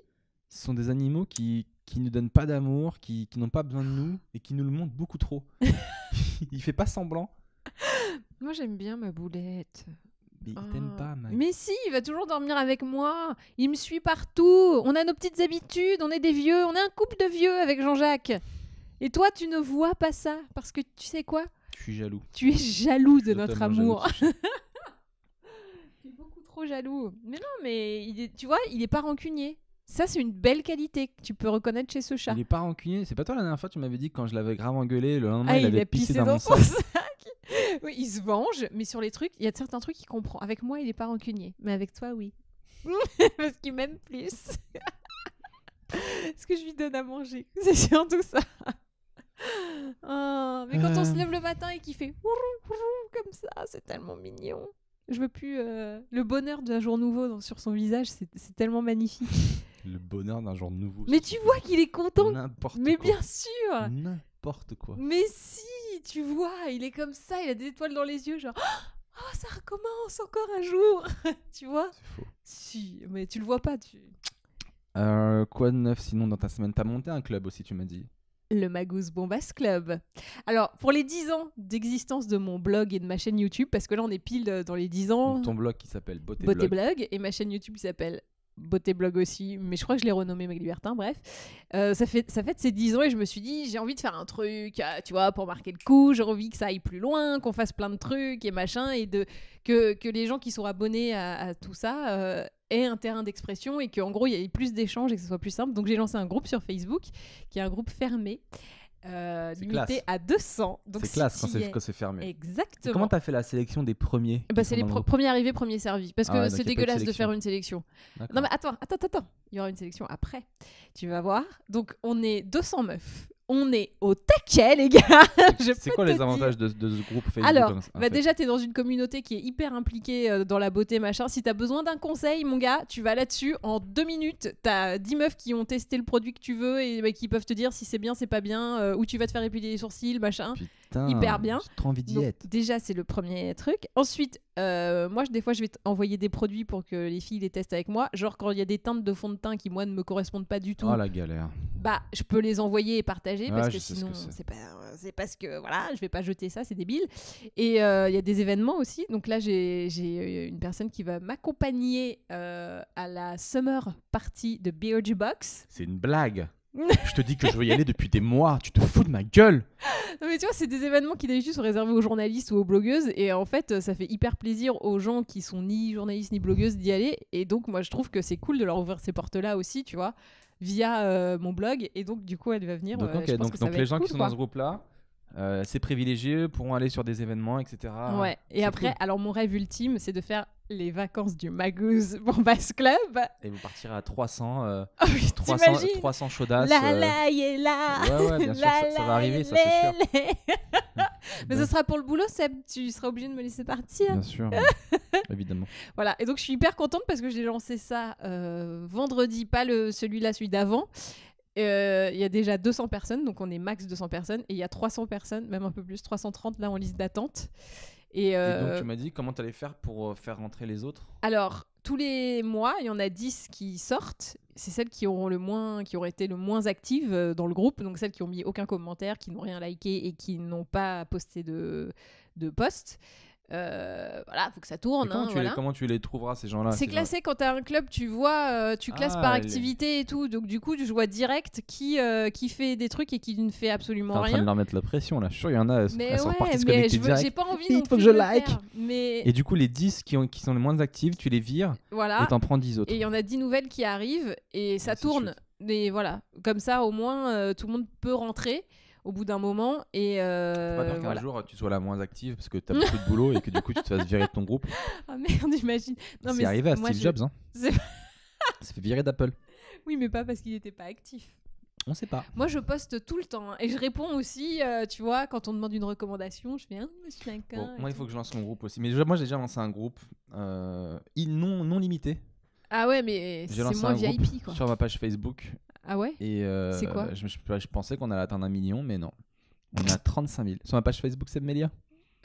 Ce sont des animaux qui nous donnent pas d'amour, qui n'ont pas besoin de nous et qui nous le montrent beaucoup trop. Il fait pas semblant. Moi, j'aime bien ma boulette. Mais il t'aime pas, Mag. Mais si, il va toujours dormir avec moi. Il me suit partout. On a nos petites habitudes. On est des vieux. On est un couple de vieux avec Jean-Jacques. Et toi, tu ne vois pas ça. Parce que tu sais quoi ? Je suis jaloux. Tu es jaloux de Je suis notre totalement amour. jaloux. Tu es beaucoup trop jaloux. Mais non, mais tu vois, il est pas rancunier. Ça, c'est une belle qualité que tu peux reconnaître chez ce chat. Il est pas rancunier. C'est pas toi la dernière fois tu m'avais dit que quand je l'avais grave engueulé, le lendemain Ah, il avait a pissé pissé dans mon son sac. sac. Oui, il se venge, mais sur les trucs, il y a certains trucs qu'il comprend. Avec moi, il est pas rancunier, mais avec toi, oui. Parce qu'il m'aime plus. Parce que je lui donne à manger. C'est surtout ça. Oh, mais quand on se lève le matin et qu'il fait ourou, ourou, comme ça, c'est tellement mignon. Je veux plus le bonheur d'un jour nouveau sur son visage, c'est tellement magnifique. Le bonheur d'un jour nouveau. Mais tu vois qu'il est content. N'importe Mais quoi. bien sûr. N'importe quoi. Mais si, tu vois, il est comme ça, il a des étoiles dans les yeux, genre oh, ça recommence encore un jour. Tu vois? C'est faux. Si, mais tu le vois pas. Quoi de neuf sinon dans ta semaine? T'as monté un club aussi, tu m'as dit. Le Magousse Bombas Club. Alors, pour les 10 ans d'existence de mon blog et de ma chaîne YouTube, parce que là, on est pile dans les 10 ans. Donc, ton blog qui s'appelle Beauté Beauté Blog. Blog, et ma chaîne YouTube qui s'appelle Beauté Blog aussi, mais je crois que je l'ai renommé Meg Libertin, bref. Ça fait ces 10 ans et je me suis dit, j'ai envie de faire un truc, tu vois, pour marquer le coup, j'ai envie que ça aille plus loin, qu'on fasse plein de trucs et machin, et que les gens qui sont abonnés à tout ça aient un terrain d'expression et qu'en gros, il y ait plus d'échanges et que ce soit plus simple. Donc j'ai lancé un groupe sur Facebook, qui est un groupe fermé, limité classe. à 200. Donc C'est si classe t'y es- quand c'est fermé. Exactement. Comment t'as fait la sélection des premiers? Bah, qui c'est sont les dans le groupe premiers arrivés, premiers servis. Parce Ah que ouais, donc c'est y a pas de dégueulasse de sélection. faire une sélection. D'accord. Non mais attends. Il y aura une sélection après. Tu vas voir. Donc on est 200 meufs. On est au taquet, les gars. C'est quoi les avantages de ce groupe Facebook Alors, comme ça, en bah fait déjà, t'es dans une communauté qui est hyper impliquée dans la beauté, machin. Si t'as besoin d'un conseil, mon gars, tu vas là-dessus. En 2 minutes, t'as 10 meufs qui ont testé le produit que tu veux et qui peuvent te dire si c'est bien, c'est pas bien, où tu vas te faire épiler les sourcils, machin. Putain, hyper bien. j'ai trop envie d'y Donc, être. déjà, c'est le premier truc. Ensuite, moi, des fois, je vais envoyer des produits pour que les filles les testent avec moi. Genre, quand il y a des teintes de fond de teint qui, moi, ne me correspondent pas du tout, Oh la galère. bah, je peux les envoyer et partager Ouais, parce je que sais ce sinon, que c'est. c'est parce que, voilà, je vais pas jeter ça, c'est débile. Et il y a des événements aussi. Donc là, j'ai une personne qui va m'accompagner à la summer party de Beardy Box. C'est une blague. Je te dis que je veux y aller depuis des mois. Tu te fous de ma gueule. Non mais tu vois, c'est des événements qui d'habitude sont réservés aux journalistes ou aux blogueuses et en fait ça fait hyper plaisir aux gens qui sont ni journalistes ni blogueuses d'y aller et donc moi je trouve que c'est cool de leur ouvrir ces portes là aussi, tu vois, via mon blog et donc du coup elle va venir. Donc, ok, je pense que ça donc va les être gens cool, qui sont quoi. dans ce groupe-là, ces privilégiés pourront aller sur des événements, etc. Ouais, et C'est après, cool. alors mon rêve ultime c'est de faire les vacances du Magouze Bombas Club. Et vous partirez à 300, Oh oui, 300, t'imagines 300 chaudasses. La il est là. Ouais, bien sûr, ça va arriver, ça c'est sûr. Mais ce sera pour le boulot, Seb, tu seras obligé de me laisser partir. Bien sûr, évidemment. Voilà, et donc je suis hyper contente parce que j'ai lancé ça vendredi, pas celui-là, celui d'avant. Il y a déjà 200 personnes, donc on est max 200 personnes, et il y a 300 personnes, même un peu plus, 330 là en liste d'attente. Et donc tu m'as dit comment tu allais faire pour faire rentrer les autres? alors, tous les mois, il y en a 10 qui sortent. C'est celles qui auront été le moins actives dans le groupe, donc celles qui ont mis aucun commentaire, qui n'ont rien liké et qui n'ont pas posté de post. Voilà, faut que ça tourne. Comment tu les trouveras ces gens-là? C'est classé quand t'as un club, tu vois, tu classes par activité et tout. Donc du coup, je vois direct qui fait des trucs et qui ne fait absolument T'es en train rien. de leur mettre la pression là. Je suis sûr, il y en a, elles sont reparties se mais connecter direct. j'ai pas envie Il non faut plus que je de le like. faire. Mais Et du coup, les 10 qui sont les moins actives, tu les vires voilà. et t'en prends 10 autres. Et il y en a 10 nouvelles qui arrivent et ça Ouais, c'est tourne. chouette. Mais voilà, comme ça au moins tout le monde peut rentrer au bout d'un moment et Faut pas peur qu'un voilà. jour tu sois la moins active parce que t'as beaucoup de boulot et que du coup tu te fasses virer de ton groupe. Ah merde, j'imagine. Non, C'est mais arrivé à moi, Steve Jobs. Hein. C'est- Il s'est fait virer d'Apple. Oui, mais pas parce qu'il était pas actif. On sait pas. Moi, je poste tout le temps hein, et je réponds aussi, tu vois, quand on demande une recommandation, je fais un monsieur Lincoln. Bon, moi, il faut que je lance mon groupe aussi. Mais déjà, moi, j'ai déjà lancé un groupe non limité. Ah ouais, mais J'ai c'est lancé moins un groupe VIP quoi. sur ma page Facebook. Ah ouais. Et C'est quoi je pensais qu'on allait atteindre 1 million, mais non. On est à 35 000. Sur ma page Facebook, Seb Melia.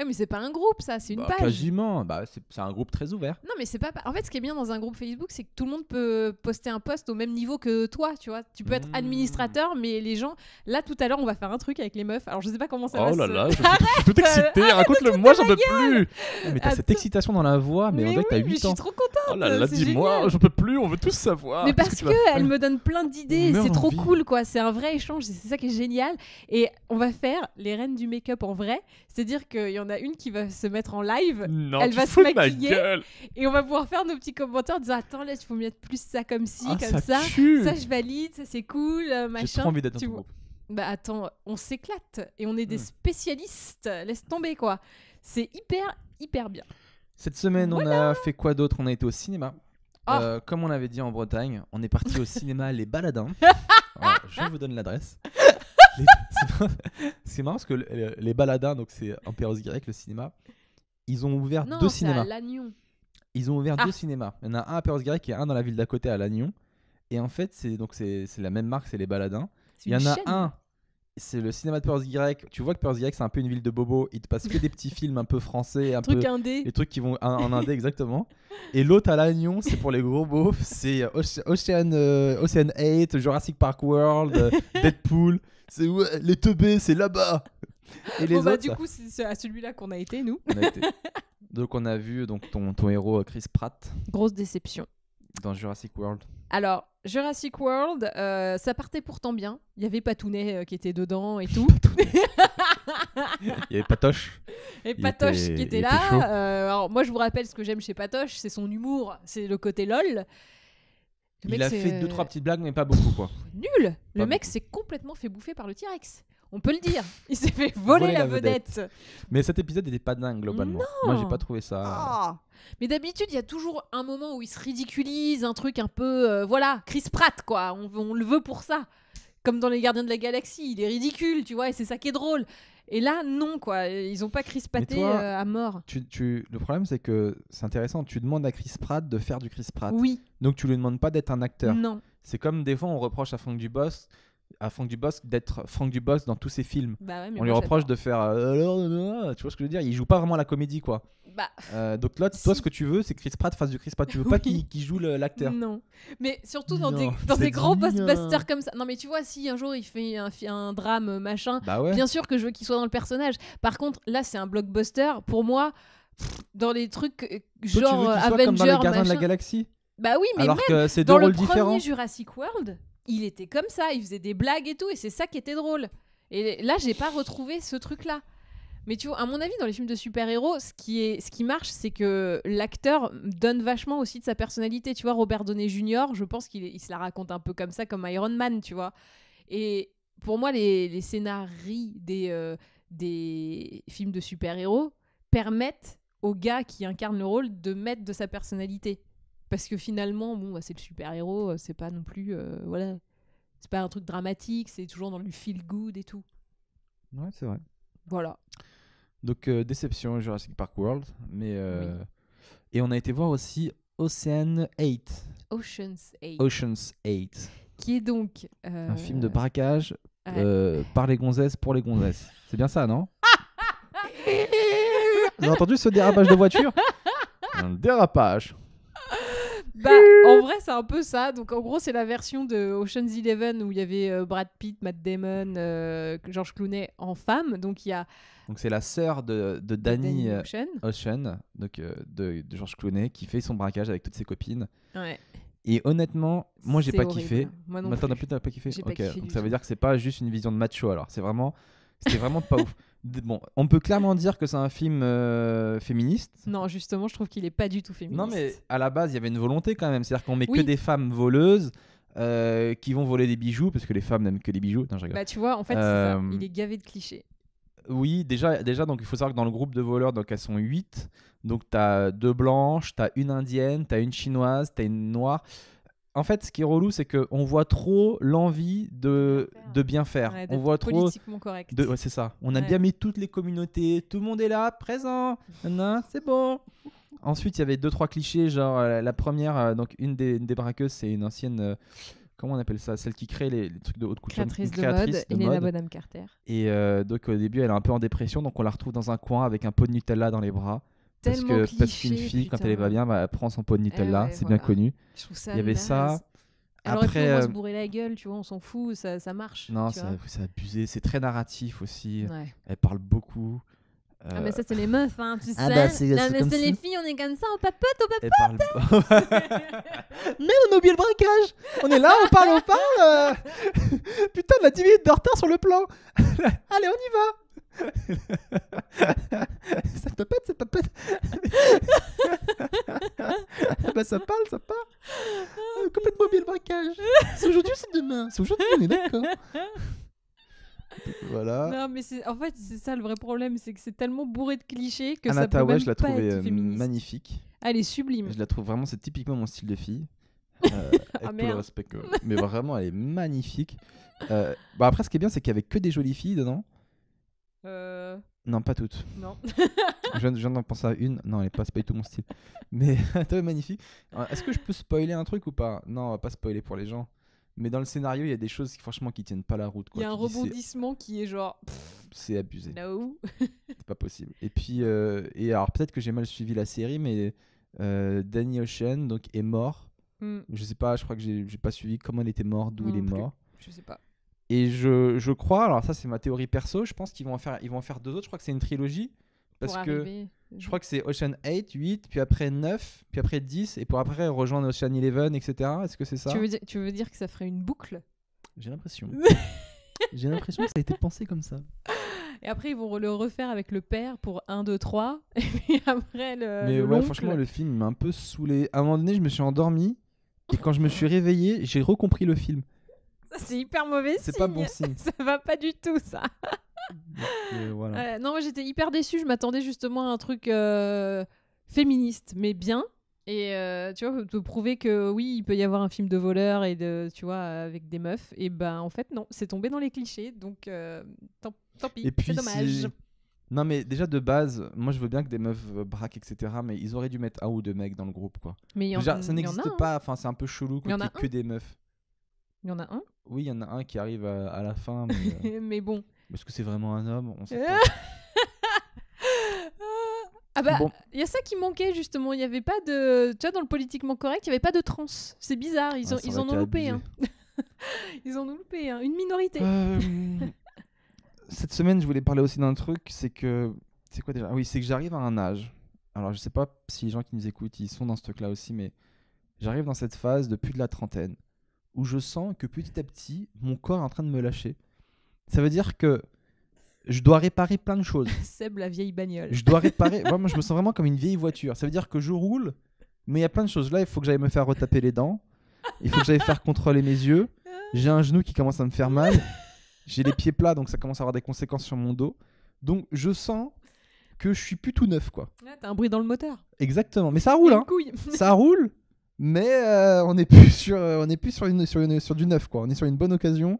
Ouais, mais c'est pas un groupe, ça, c'est une page. Quasiment. C'est un groupe très ouvert. Non, mais c'est pas. En fait, ce qui est bien dans un groupe Facebook, c'est que tout le monde peut poster un post au même niveau que toi, tu vois. Tu peux être administrateur, mais les gens. Là, tout à l'heure, on va faire un truc avec les meufs. Alors, je sais pas comment ça va. Oh là là, je suis tout excité. Raconte-le, moi, j'en peux plus. Mais t'as cette excitation dans la voix, mais on dirait que t'as 8 ans. Je suis trop contente. Oh là là, dis-moi, j'en peux plus, on veut tous savoir. Mais parce qu'elle me donne plein d'idées, c'est trop cool, quoi. C'est un vrai échange, c'est ça qui est génial. Et on va faire les reines du make-up en vrai. C'est-à-dire qu'il y en a une qui va se mettre en live, elle va se maquiller et on va pouvoir faire nos petits commentaires en disant attends là il faut mettre plus ça comme ci, comme ça je valide, ça c'est cool, machin. J'ai trop envie d'être dans ton groupe. Bah attends, on s'éclate et on est des spécialistes, laisse tomber quoi. C'est hyper bien. Cette semaine on a fait quoi d'autre? On a été au cinéma. Comme on avait dit en Bretagne, on est parti au cinéma Les Baladins. Alors, je vous donne l'adresse. C'est marrant parce que les Baladins, donc c'est en Perros-Guirec, le cinéma, ils ont ouvert 2 cinémas. Non, c'est à Lannion. Ils ont ouvert 2 cinémas. Il y en a un à Perros-Guirec et un dans la ville d'à côté à Lannion. Et en fait, c'est la même marque, c'est les Baladins. Il y en a un, c'est le cinéma de Perros-Guirec. Tu vois que Perros-Guirec, c'est un peu une ville de bobos. Ils te passent que des petits films un peu français, un peu indé. Les trucs qui vont en indé, exactement. Et l'autre à Lannion, c'est pour les gros beaufs. C'est Ocean 8, Jurassic Park World, Deadpool. C'est les teubés, c'est là-bas. Et les autres, du coup, c'est à celui-là qu'on a été, nous. Donc, on a vu ton héros Chris Pratt. Grosse déception. Dans Jurassic World. Alors, Jurassic World, ça partait pourtant bien. Il y avait Patounet qui était dedans et tout. Il y avait Patoche. Et Patoche qui était là. Alors, moi, je vous rappelle ce que j'aime chez Patoche, c'est son humour, c'est le côté lol. Il a fait 2-3 petites blagues, mais pas beaucoup, quoi. Nul. Le mec s'est complètement fait bouffer par le T-Rex. On peut le dire. Il s'est fait voler la vedette. Mais cet épisode n'était pas dingue, globalement. Non. Moi, j'ai pas trouvé ça... Mais d'habitude, il y a toujours un moment où il se ridiculise, un truc un peu... voilà, Chris Pratt, quoi. On le veut pour ça. Comme dans Les Gardiens de la Galaxie. Il est ridicule, tu vois, et c'est ça qui est drôle. Et là, non, quoi. Ils ont pas Chris Praté à mort. Le problème, c'est que c'est intéressant. Tu demandes à Chris Pratt de faire du Chris Pratt. Oui. Donc, tu lui demandes pas d'être un acteur. Non. C'est comme des fois, on reproche à Franck Dubosc d'être Franck Dubosc dans tous ses films. Bah ouais, mais on lui reproche de faire tu vois ce que je veux dire, il joue pas vraiment la comédie, quoi. Donc là, toi, ce que tu veux, c'est que Chris Pratt fasse du Chris Pratt. Tu veux pas qu'il joue l'acteur. Non, mais surtout dans des gros blockbusters comme ça. Non, mais tu vois, si un jour il fait un drame machin, bien sûr que je veux qu'il soit dans le personnage. Par contre, là, c'est un blockbuster. Pour moi, dans les trucs genre Avengers, comme dans les Gardiens de la Galaxie. Bah oui, mais alors même que c'est dans deux rôles le différents. premier Jurassic World, il était comme ça, il faisait des blagues et tout, et c'est ça qui était drôle. Et là, j'ai pas retrouvé ce truc-là. Mais tu vois, à mon avis, dans les films de super-héros, ce qui marche, c'est que l'acteur donne vachement aussi de sa personnalité. Tu vois, Robert Downey Jr., je pense qu'il se la raconte un peu comme ça, comme Iron Man, tu vois. Et pour moi, les scénarios des films de super-héros permettent aux gars qui incarnent le rôle de mettre de sa personnalité. Parce que finalement, c'est le super-héros, c'est pas non plus... voilà. C'est pas un truc dramatique, c'est toujours dans le feel-good et tout. Ouais, c'est vrai. Voilà. Donc, déception, Jurassic Park World. Mais, et on a été voir aussi Ocean's 8. Ocean's 8. Qui est donc... un film de braquage par les gonzesses pour les gonzesses. C'est bien ça, non? Vous avez entendu ce dérapage de voiture? Un dérapage. En vrai, c'est un peu ça. Donc, en gros, c'est la version de Ocean's 11 où il y avait Brad Pitt, Matt Damon, George Clooney en femme. Donc, c'est la sœur de Danny Ocean, donc de George Clooney, qui fait son braquage avec toutes ses copines. Ouais. Et honnêtement, moi, j'ai pas kiffé. Moi non plus. T'as pas kiffé? J'ai pas kiffé. Donc, ça veut dire que c'est pas juste une vision de macho. Alors, c'était vraiment pas ouf. Bon, on peut clairement dire que c'est un film féministe. Non, justement, je trouve qu'il est pas du tout féministe. Non, mais à la base, il y avait une volonté quand même. C'est-à-dire qu'on met que des femmes voleuses qui vont voler des bijoux, parce que les femmes n'aiment que les bijoux. Non, je rigole. Bah, tu vois, en fait, c'est ça. Il est gavé de clichés. Oui, déjà, donc il faut savoir que dans le groupe de voleurs, donc elles sont 8. Donc, t'as 2 blanches, t'as une indienne, t'as une chinoise, t'as une noire. En fait, ce qui est relou, c'est qu'on voit trop l'envie de bien faire. Ouais, on voit trop politiquement correct. Ouais, c'est ça. On a bien mis toutes les communautés. Tout le monde est là, présent. C'est bon. Ensuite, il y avait 2-3 clichés. Genre, la première, donc une des braqueuses, c'est une ancienne comment on appelle ça, celle qui crée les trucs de haute couture, Créatrice une de mode, de Helena mode. Bonham Carter. Et donc au début, elle est un peu en dépression, donc on la retrouve dans un coin avec un pot de Nutella dans les bras. Tellement Parce qu'une cliché, fille, quand putain. elle va bien, bah, elle prend son pot de Nutella, ouais, c'est bien voilà. connu. Je trouve ça Il y avait naze. ça. Elle aurait pu au Après, moins se bourrer la gueule, tu vois, on s'en fout, ça marche. non, tu vois. c'est abusé. C'est très narratif aussi. Ouais. Elle parle beaucoup. Ah, mais ça, c'est les meufs, hein, tu Ah sais. bah, c'est non, mais comme c'est ça. les filles, on est comme ça, on papote. Elle parle mais on a oublié le braquage. On est là, on parle. Putain, on a 10 minutes de retard sur le plan. Allez, on y va. Ça papote. Bah ça parle. Complètement oublié le braquage. C'est aujourd'hui ou c'est demain? C'est aujourd'hui, on est d'accord. Voilà. Non, mais en fait, c'est ça le vrai problème, c'est que c'est tellement bourré de clichés que Anna ça peut Tawai, même je la pas trouvais être féministe. magnifique. Elle est sublime. Je la trouve vraiment, c'est typiquement mon style de fille. Avec tout le merde. respect que... Mais vraiment, elle est magnifique. Bah après, ce qui est bien, c'est qu'il y avait que des jolies filles dedans. Non, pas toutes. Non. Je viens d'en penser à une. Non, c'est pas du tout mon style. Mais toi, magnifique. Est-ce que je peux spoiler un truc ou pas? Non, on va pas spoiler pour les gens. Mais dans le scénario, il y a des choses qui, franchement, qui tiennent pas la route. Il y a un Tu dis, rebondissement qui est genre. c'est abusé. No. C'est pas possible. Et puis, et alors peut-être que j'ai mal suivi la série, mais Danny Ocean donc, est mort. Je sais pas, je crois que j'ai pas suivi comment il était mort, d'où Moi il est non plus. mort. Je sais pas. Et je crois, alors ça c'est ma théorie perso, je pense qu'ils vont en faire deux autres. Je crois que c'est une trilogie. Parce Pour que arriver. je crois que c'est Ocean 8, 8, puis après 9, puis après 10, et pour après rejoindre Ocean 11, etc. Est-ce que c'est ça? Tu veux dire que ça ferait une boucle? J'ai l'impression. J'ai l'impression que ça a été pensé comme ça. Et après, ils vont le refaire avec le père pour 1, 2, 3. Et puis après, Mais le ouais, l'oncle. franchement, le film m'a un peu saoulé. À un moment donné, je me suis endormi, et quand je me suis réveillé, j'ai recompris le film. Ça, c'est hyper mauvais C'est signe. pas bon signe. Ça va pas du tout, ça. Donc, voilà. Non, moi, j'étais hyper déçue. Je m'attendais justement à un truc féministe, mais bien. Et tu vois, te prouver que oui, il peut y avoir un film de voleur et tu vois, avec des meufs. Et ben, en fait, non, c'est tombé dans les clichés. Donc, tant pis, Et puis, c'est dommage. Non, mais déjà de base, moi je veux bien que des meufs braquent, etc. Mais ils auraient dû mettre un ou deux mecs dans le groupe, quoi. Mais il y en Déjà, a ça n'existe un. pas, enfin, c'est un peu chelou Il y en quand il y a ait que des meufs. Il y en a un. Oui, il y en a un qui arrive à la fin, mais Mais bon. est-ce que c'est vraiment un homme? On sait pas. Ah bah, Bon. il y a ça qui manquait justement. Il y avait pas de, tu vois, dans le politiquement correct, il y avait pas de trans. C'est bizarre. Ils Ah, ça ils aurait en été ont loupé abusé. un. Ils en ont loupé un. Une minorité. Cette semaine, je voulais parler aussi d'un truc, c'est que... C'est quoi déjà? Ah oui, c'est que j'arrive à un âge. Alors, je sais pas si les gens qui nous écoutent, ils sont dans ce truc-là aussi, mais j'arrive dans cette phase de plus de la trentaine, où je sens que petit à petit, mon corps est en train de me lâcher. Ça veut dire que je dois réparer plein de choses. Seb, la vieille bagnole. Je dois réparer... Moi, je me sens vraiment comme une vieille voiture. Ça veut dire que je roule, mais il y a plein de choses. Là, il faut que j'aille me faire retaper les dents. Il faut que j'aille faire contrôler mes yeux. J'ai un genou qui commence à me faire mal. J'ai les pieds plats, donc ça commence à avoir des conséquences sur mon dos. Donc, je sens que je suis plus tout neuf, quoi. Là, t'as un bruit dans le moteur. Exactement. Mais ça roule, hein. Une couille. Ça roule, mais on n'est plus sur du neuf, quoi. On est sur une bonne occasion.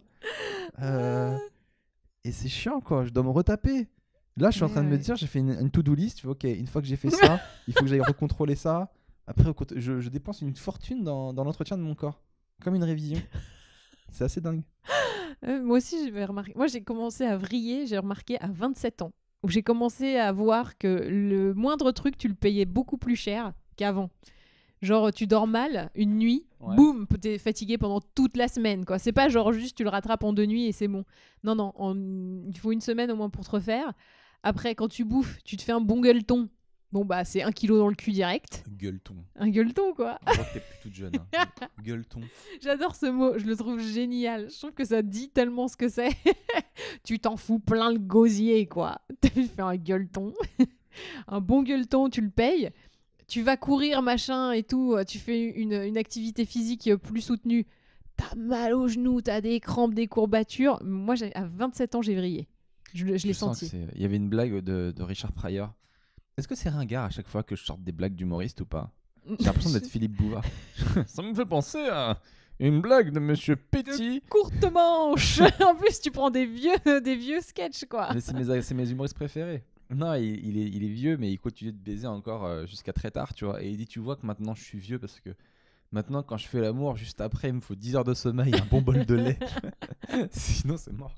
Et c'est chiant, quoi. Je dois me retaper. Là, je suis en train de me dire, j'ai fait une to-do list. Tu vois, ok, une fois que j'ai fait ça, il faut que j'aille recontrôler ça. Après, je dépense une fortune dans l'entretien de mon corps. Comme une révision. C'est assez dingue. Moi aussi, j'avais remarqué. Moi, j'ai commencé à vriller, j'ai remarqué à 27 ans. Où j'ai commencé à voir que le moindre truc, tu le payais beaucoup plus cher qu'avant. Genre, tu dors mal une nuit, Ouais. boum, t'es fatigué pendant toute la semaine, quoi. C'est pas genre juste tu le rattrapes en 2 nuits et c'est bon. Non, non, il faut une semaine au moins pour te refaire. Après, quand tu bouffes, tu te fais un bon gueuleton. Bon, bah, c'est 1 kilo dans le cul direct. Gueuleton. Un gueuleton, quoi. Je vois que t'es plus toute jeune. Hein. Gueuleton. J'adore ce mot, je le trouve génial. Je trouve que ça dit tellement ce que c'est. Tu t'en fous plein le gosier, quoi. Tu fais un gueuleton. Un bon gueuleton, tu le payes. Tu vas courir, machin et tout. Tu fais une activité physique plus soutenue. T'as mal aux genoux, t'as des crampes, des courbatures. Moi, à 27 ans, j'ai vrillé. Je l'ai senti. Il y avait une blague de Richard Pryor. Est-ce que c'est ringard à chaque fois que je sorte des blagues d'humoriste ou pas? J'ai l'impression d'être Philippe Bouvard. Ça me fait penser à une blague de Monsieur Petit. Courte manche. En plus, tu prends des vieux sketchs, quoi. Mais c'est mes humoristes préférés. Non, il est vieux, mais il continue de baiser encore jusqu'à très tard, tu vois. Et il dit, tu vois que maintenant je suis vieux parce que Maintenant, quand je fais l'amour, juste après, il me faut 10 heures de sommeil, un bon bol de lait. Sinon, c'est mort.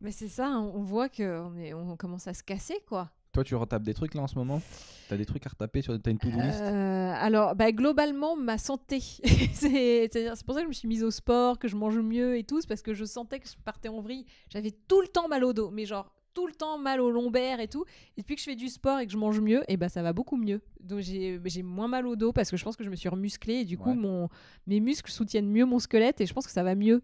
Mais c'est ça, hein, on voit qu'on commence à se casser, quoi. Toi, tu retapes des trucs là en ce moment? T'as des trucs à retaper t'as une to-do list? Alors, globalement, ma santé. C'est pour ça que je me suis mise au sport, que je mange mieux et tout. C'est parce que je sentais que je partais en vrille. J'avais tout le temps mal au dos, mais genre tout le temps mal au lombaire et tout. Et depuis que je fais du sport et que je mange mieux, et ça va beaucoup mieux. Donc j'ai moins mal au dos parce que je pense que je me suis remusclée et du coup mes muscles soutiennent mieux mon squelette et je pense que ça va mieux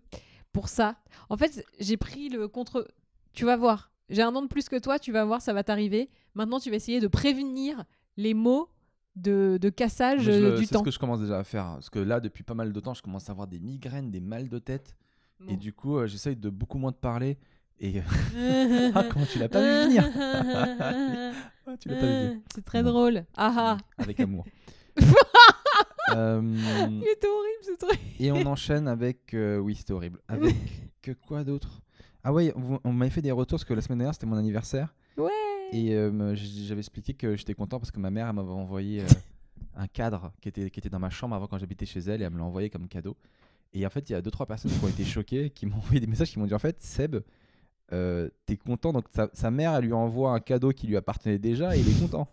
pour ça. En fait, j'ai pris le contre. Tu vas voir. J'ai 1 an de plus que toi, tu vas voir, ça va t'arriver. Maintenant, tu vas essayer de prévenir les maux de cassage du temps. C'est ce que je commence déjà à faire. Parce que là, depuis pas mal de temps, je commence à avoir des migraines, des mal de tête. Bon. Et du coup, j'essaye de beaucoup moins de parler. Et ah, comment tu l'as pas vu venir? Tu l'as pas vu venir. C'est très drôle. Ah. Avec amour. Il était horrible ce truc. Et on enchaîne avec... oui, c'était horrible. Avec quoi d'autre? Ah ouais, on m'avait fait des retours parce que la semaine dernière, c'était mon anniversaire. Ouais. Et j'avais expliqué que j'étais content parce que ma mère elle m'avait envoyé un cadre qui était dans ma chambre avant quand j'habitais chez elle et elle me l'a envoyé comme cadeau. Et en fait, il y a 2-3 personnes qui ont été choquées, qui m'ont envoyé des messages qui m'ont dit en fait, Seb, t'es content. Donc sa mère, elle lui envoie un cadeau qui lui appartenait déjà et il est content.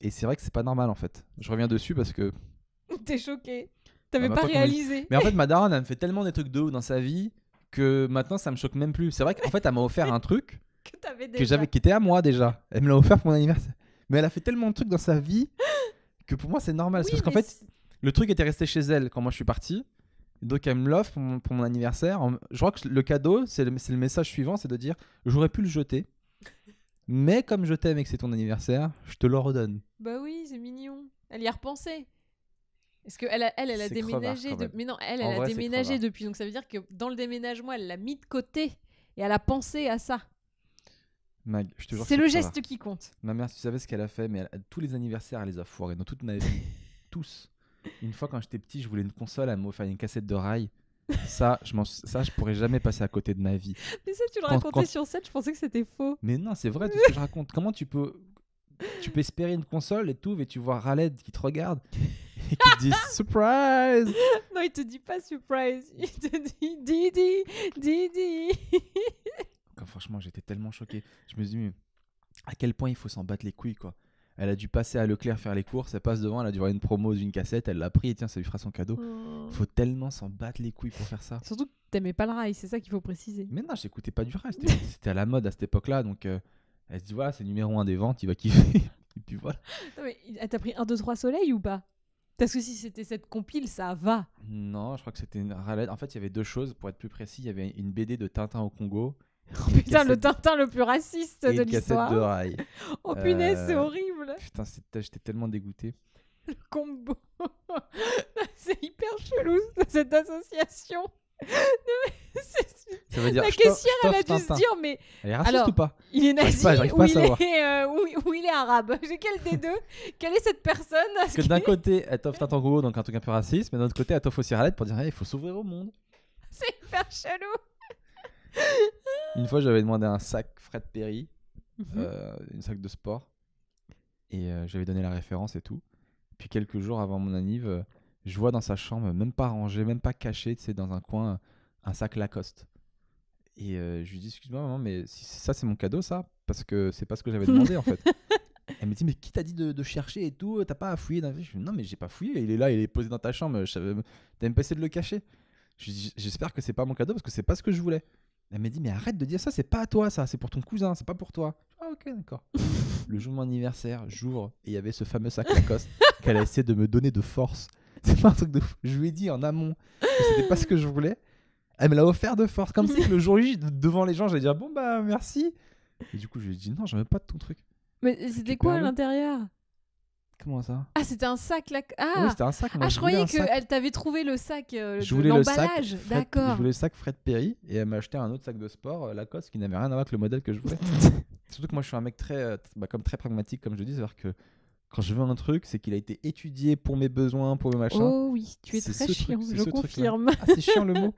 Et c'est vrai que c'est pas normal en fait. Je reviens dessus parce que... T'es choqué. T'avais pas réalisé. Mais en fait, ma daronne, elle me fait tellement des trucs de ouf dans sa vie que maintenant, ça me choque même plus. C'est vrai qu'en fait, elle m'a offert un truc qui était à moi déjà. Elle me l'a offert pour mon anniversaire. Mais elle a fait tellement de trucs dans sa vie que pour moi, c'est normal. Oui, parce qu'en fait, le truc était resté chez elle quand moi je suis parti. Donc, elle me l'offre pour mon anniversaire. Je crois que le cadeau, c'est le message suivant, c'est de dire j'aurais pu le jeter. Mais comme je t'aime et que c'est ton anniversaire, je te le redonne. Bah oui, c'est mignon. Elle y a repensé. Parce qu'elle a déménagé. Mais non, elle a déménagé depuis. Donc ça veut dire que dans le déménagement, elle l'a mis de côté. Et elle a pensé à ça. Mag, je te jure. C'est le geste qui compte. Ma mère, tu savais ce qu'elle a fait, mais tous les anniversaires, elle les a foirés dans toute ma vie. Tous. Une fois, quand j'étais petit, je voulais une console. Elle m'a offert une cassette de rail. Ça, je pourrais jamais passer à côté de ma vie. Mais ça, tu le racontais sur scène, je pensais que c'était faux. Mais non, c'est vrai tout ce que je raconte. Comment tu peux espérer une console et tout, et tu vois Raled qui te regarde et qui te dit surprise. Non, il te dit pas surprise, il te dit Didi. Quand, franchement, j'étais tellement choqué. Je me suis dit, mais à quel point il faut s'en battre les couilles, quoi. Elle a dû passer à Leclerc faire les courses, elle passe devant, elle a dû voir une promo d'une cassette, elle l'a pris et tiens, ça lui fera son cadeau. Faut tellement s'en battre les couilles pour faire ça. Surtout que t'aimais pas le rail, c'est ça qu'il faut préciser. Mais non, j'écoutais pas du rail, c'était à la mode à cette époque-là, donc elle se dit voilà, c'est numéro 1 des ventes, il va kiffer. Et puis voilà. Non, mais elle t'a pris 1, 2, 3 soleil ou pas? Parce que si c'était cette compile, ça va. Non, je crois que c'était une Raled. En fait, il y avait 2 choses, pour être plus précis, il y avait une BD de Tintin au Congo. Oh putain, le Tintin le plus raciste de l'histoire. Et une cassette de rail. Oh punaise, c'est horrible. Putain, j'étais tellement dégoûté. Le combo. C'est hyper chelou cette association. Ça veut dire la caissière, elle a dû se dire, mais elle est raciste ou pas? Il est nazi j'arrive pas à savoir. Ou il est arabe. Quel des deux? Quelle est cette personne? Parce que d'un côté, elle t'offre Tintin Congo, donc un truc un peu raciste, mais d'un autre côté, elle t'offre aussi Raled pour dire il faut s'ouvrir au monde. C'est hyper chelou. Une fois, j'avais demandé un sac Fred Perry, une sac de sport, et j'avais donné la référence et tout. Puis quelques jours avant mon anniv, je vois dans sa chambre, même pas rangé, même pas caché, tu sais, dans un coin, un sac Lacoste. Et je lui dis excuse-moi maman, mais si ça c'est mon cadeau ça, parce que c'est pas ce que j'avais demandé en fait. Elle me dit mais qui t'a dit de chercher et tout, t'as pas à fouiller? Je dis non mais j'ai pas fouillé, il est là, il est posé dans ta chambre, t'as même pas essayé de le cacher. Je dis j'espère que c'est pas mon cadeau parce que c'est pas ce que je voulais. Elle m'a dit mais arrête de dire ça, c'est pas à toi ça, c'est pour ton cousin, c'est pas pour toi. Ah ok d'accord. Le jour de mon anniversaire, j'ouvre et il y avait ce fameux sac Lacoste qu'elle a essayé de me donner de force. C'est pas un truc de fou. Je lui ai dit en amont que c'était pas ce que je voulais. Elle me l'a offert de force, comme si le jour J, devant les gens, j'allais dire bon bah merci. Et du coup je lui ai dit non, j'en veux pas de ton truc. Mais c'était quoi à l'intérieur? Comment ça? Ah, c'était un sac là. Ah, oui, c'était un sac. Moi, je croyais qu'elle t'avait trouvé le sac je voulais l'emballage. D'accord. Je voulais le sac Fred Perry et elle m'a acheté un autre sac de sport Lacoste qui n'avait rien à voir avec le modèle que je voulais. Surtout que moi je suis un mec très pragmatique comme je dis, c'est-à-dire que quand je veux un truc, c'est qu'il a été étudié pour mes besoins, pour mes machins. Oh oui, tu es très chiant, je confirme. Ah, c'est chiant le mot.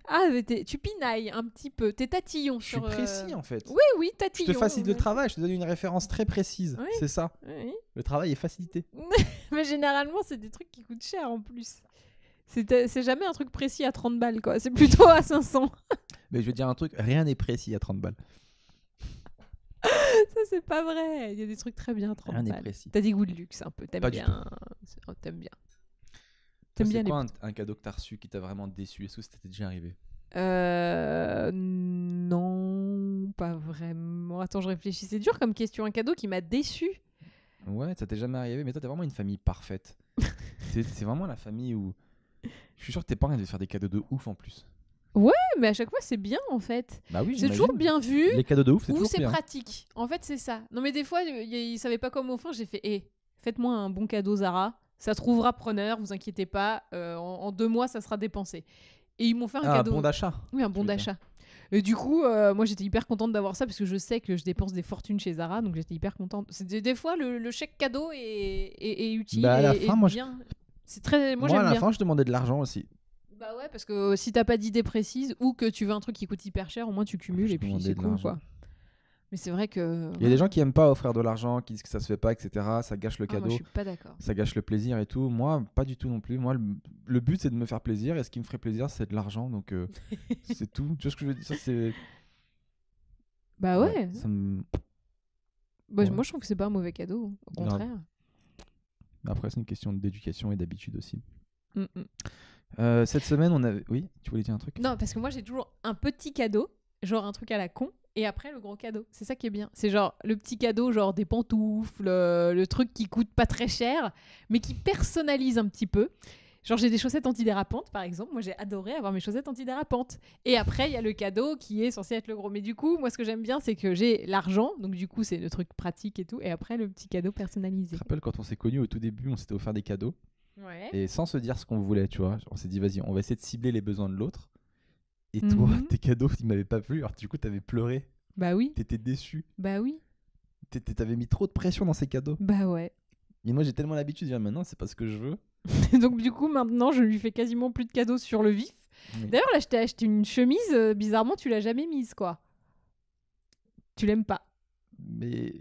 Ah, mais tu pinailles un petit peu, t'es tatillon. Je suis précis en fait. Oui, tatillon. Je te facilite le travail, je te donne une référence très précise, c'est ça. Oui. Le travail est facilité. Mais généralement, c'est des trucs qui coûtent cher en plus. C'est jamais un truc précis à 30 balles, quoi. C'est plutôt à 500. Mais je vais te dire un truc, rien n'est précis à 30 balles. Ça, c'est pas vrai. Il y a des trucs très bien à 30 Rien n'est balles. précis. T'as des goûts de luxe un peu. T'aimes Pas du bien. T'aimes bien. Toi, T'aimes bien c'est les quoi un cadeau que t'as reçu qui t'a vraiment déçu? Est-ce que ça t'est déjà arrivé? Non, pas vraiment. Attends, je réfléchis. C'est dur comme question. Un cadeau qui m'a déçu. Ouais, ça t'est jamais arrivé, mais toi, t'es vraiment une famille parfaite. c'est vraiment la famille où... Je suis sûr que tes parents devaient faire des cadeaux de ouf en plus. Mais à chaque fois, c'est bien en fait. Bah oui, C'est j'imagine. toujours bien vu. Les cadeaux de ouf, c'est Ou toujours c'est bien. pratique. En fait, c'est ça. Non, mais des fois, ils savaient pas comment faire. J'ai fait, faites-moi un bon cadeau, Zara. Ça trouvera preneur, vous inquiétez pas. En 2 mois, ça sera dépensé. Et ils m'ont fait un cadeau. Un bon d'achat. Oui, un bon tu veux d'achat. Et du coup, moi, j'étais hyper contente d'avoir ça parce que je sais que je dépense des fortunes chez Zara, donc j'étais hyper contente. Des fois, le chèque cadeau est utile. Bah, à la et fin, moi, bien. C'est très. Moi, Moi, à j'aime la bien. fin, je demandais de l'argent aussi. Bah ouais, parce que si t'as pas d'idée précise ou que tu veux un truc qui coûte hyper cher, au moins tu cumules Je et puis demandais c'est de cool, l'argent. quoi. Mais c'est vrai que. Il y a des gens qui aiment pas offrir de l'argent, qui disent que ça se fait pas, etc. Ça gâche le Ah, moi, cadeau, je suis pas d'accord. ça gâche le plaisir et tout. Moi, pas du tout non plus. Moi, le but, c'est de me faire plaisir. Et ce qui me ferait plaisir, c'est de l'argent. Donc, c'est tout. Tu vois ce que je veux dire? Ça, c'est... Bah ouais. ça me... Bah, Ouais. moi, je trouve que c'est pas un mauvais cadeau. Au Grave. contraire. Après, c'est une question d'éducation et d'habitude aussi. Mm, mm. Cette semaine, on avait... Oui, tu voulais dire un truc? Non, parce que moi, j'ai toujours un petit cadeau, genre un truc à la con, et après le gros cadeau. C'est ça qui est bien. C'est genre le petit cadeau, genre des pantoufles, le truc qui coûte pas très cher, mais qui personnalise un petit peu. Genre, j'ai des chaussettes antidérapantes, par exemple. Moi, j'ai adoré avoir mes chaussettes antidérapantes. Et après, il y a le cadeau qui est censé être le gros. Mais du coup, moi, ce que j'aime bien, c'est que j'ai l'argent. Donc, du coup, c'est le truc pratique et tout. Et après, le petit cadeau Je personnalisé. te rappelle, quand on s'est connus au tout début, on s'était offert des cadeaux. Ouais. Et sans se dire ce qu'on voulait, tu vois. On s'est dit, vas-y, on va essayer de cibler les besoins de l'autre. Et toi, tes cadeaux, ils m'avaient pas plu. Alors, du coup, t'avais pleuré. Bah oui. T'étais déçu. Bah oui. T'avais mis trop de pression dans ces cadeaux. Bah ouais. Et moi, j'ai tellement l'habitude de dire, maintenant, c'est pas ce que je veux. Donc, du coup, maintenant, je lui fais quasiment plus de cadeaux sur le vif. Oui. D'ailleurs, là, je t'ai acheté une chemise. Bizarrement, tu l'as jamais mise, quoi. Tu l'aimes pas. Mais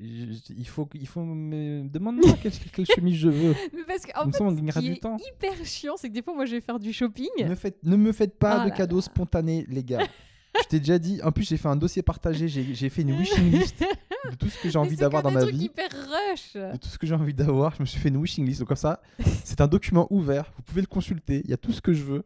il faut me demande-moi quelle chemise je veux. Mais parce qu'en Comme fait, ça, on ce gagnera qui du est temps. hyper chiant, c'est que des fois, moi, je vais faire du shopping. Ne me faites pas Ah de là cadeaux là. spontanés, les gars. Je t'ai déjà dit. En plus, j'ai fait un dossier partagé. J'ai fait une wishing list de tout ce que j'ai Mais envie c'est d'avoir que dans des ma trucs vie. hyper rush. De tout ce que j'ai envie d'avoir. Je me suis fait une wishing list. Donc, comme ça, c'est un document ouvert. Vous pouvez le consulter. Il y a tout ce que je veux.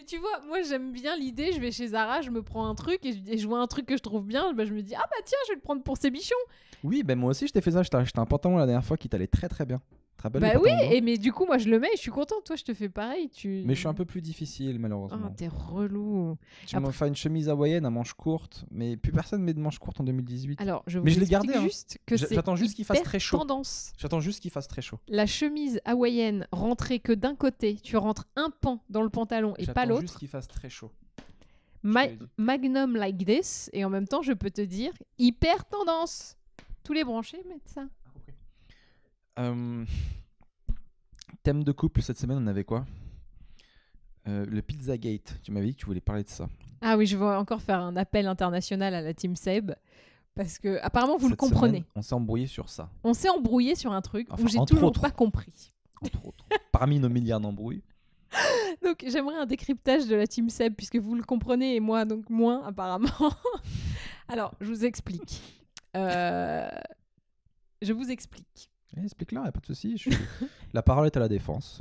Et tu vois, moi j'aime bien l'idée, je vais chez Zara, je me prends un truc et je vois un truc que je trouve bien, bah, je me dis ah bah tiens, je vais le prendre pour ces bichons. Oui, ben moi aussi, je t'ai fait ça. Je t'ai acheté un pantalon la dernière fois qui t'allait très très bien. Très belle, Bah le oui, pantalon blanc. et mais du coup moi je le mets et je suis contente, toi je te fais pareil, Mais je suis un peu plus difficile, malheureusement. Oh, t'es relou. Tu m'as fait une chemise hawaïenne à manches courtes, mais plus personne met de manches courtes en 2018. Alors, je vous Mais je l'ai explique gardé, hein. juste que c'est J'attends juste qu'il fasse hyper très chaud. tendance. J'attends juste qu'il fasse très chaud. La chemise hawaïenne rentrée que d'un côté, tu rentres un pan dans le pantalon et pas J'attends juste l'autre. qu'il fasse très chaud. Ma- je te l'ai dit. Magnum like this, et en même temps je peux te dire hyper tendance. Tous les branchés mettent ça. Thème de couple, cette semaine, on avait quoi? Le Pizzagate. Tu m'avais dit que tu voulais parler de ça. Ah oui, je vais encore faire un appel international à la team Seb. Parce que apparemment vous le Cette comprenez. semaine, on s'est embrouillé sur ça. On s'est embrouillé sur un truc Enfin, où j'ai entre toujours autres. pas compris. Entre autres. Parmi nos milliards d'embrouilles. Donc j'aimerais un décryptage de la team Seb puisque vous le comprenez et moi donc moins apparemment. Alors je vous explique. Je vous explique. Explique-la, y a pas de souci. La parole est à la défense.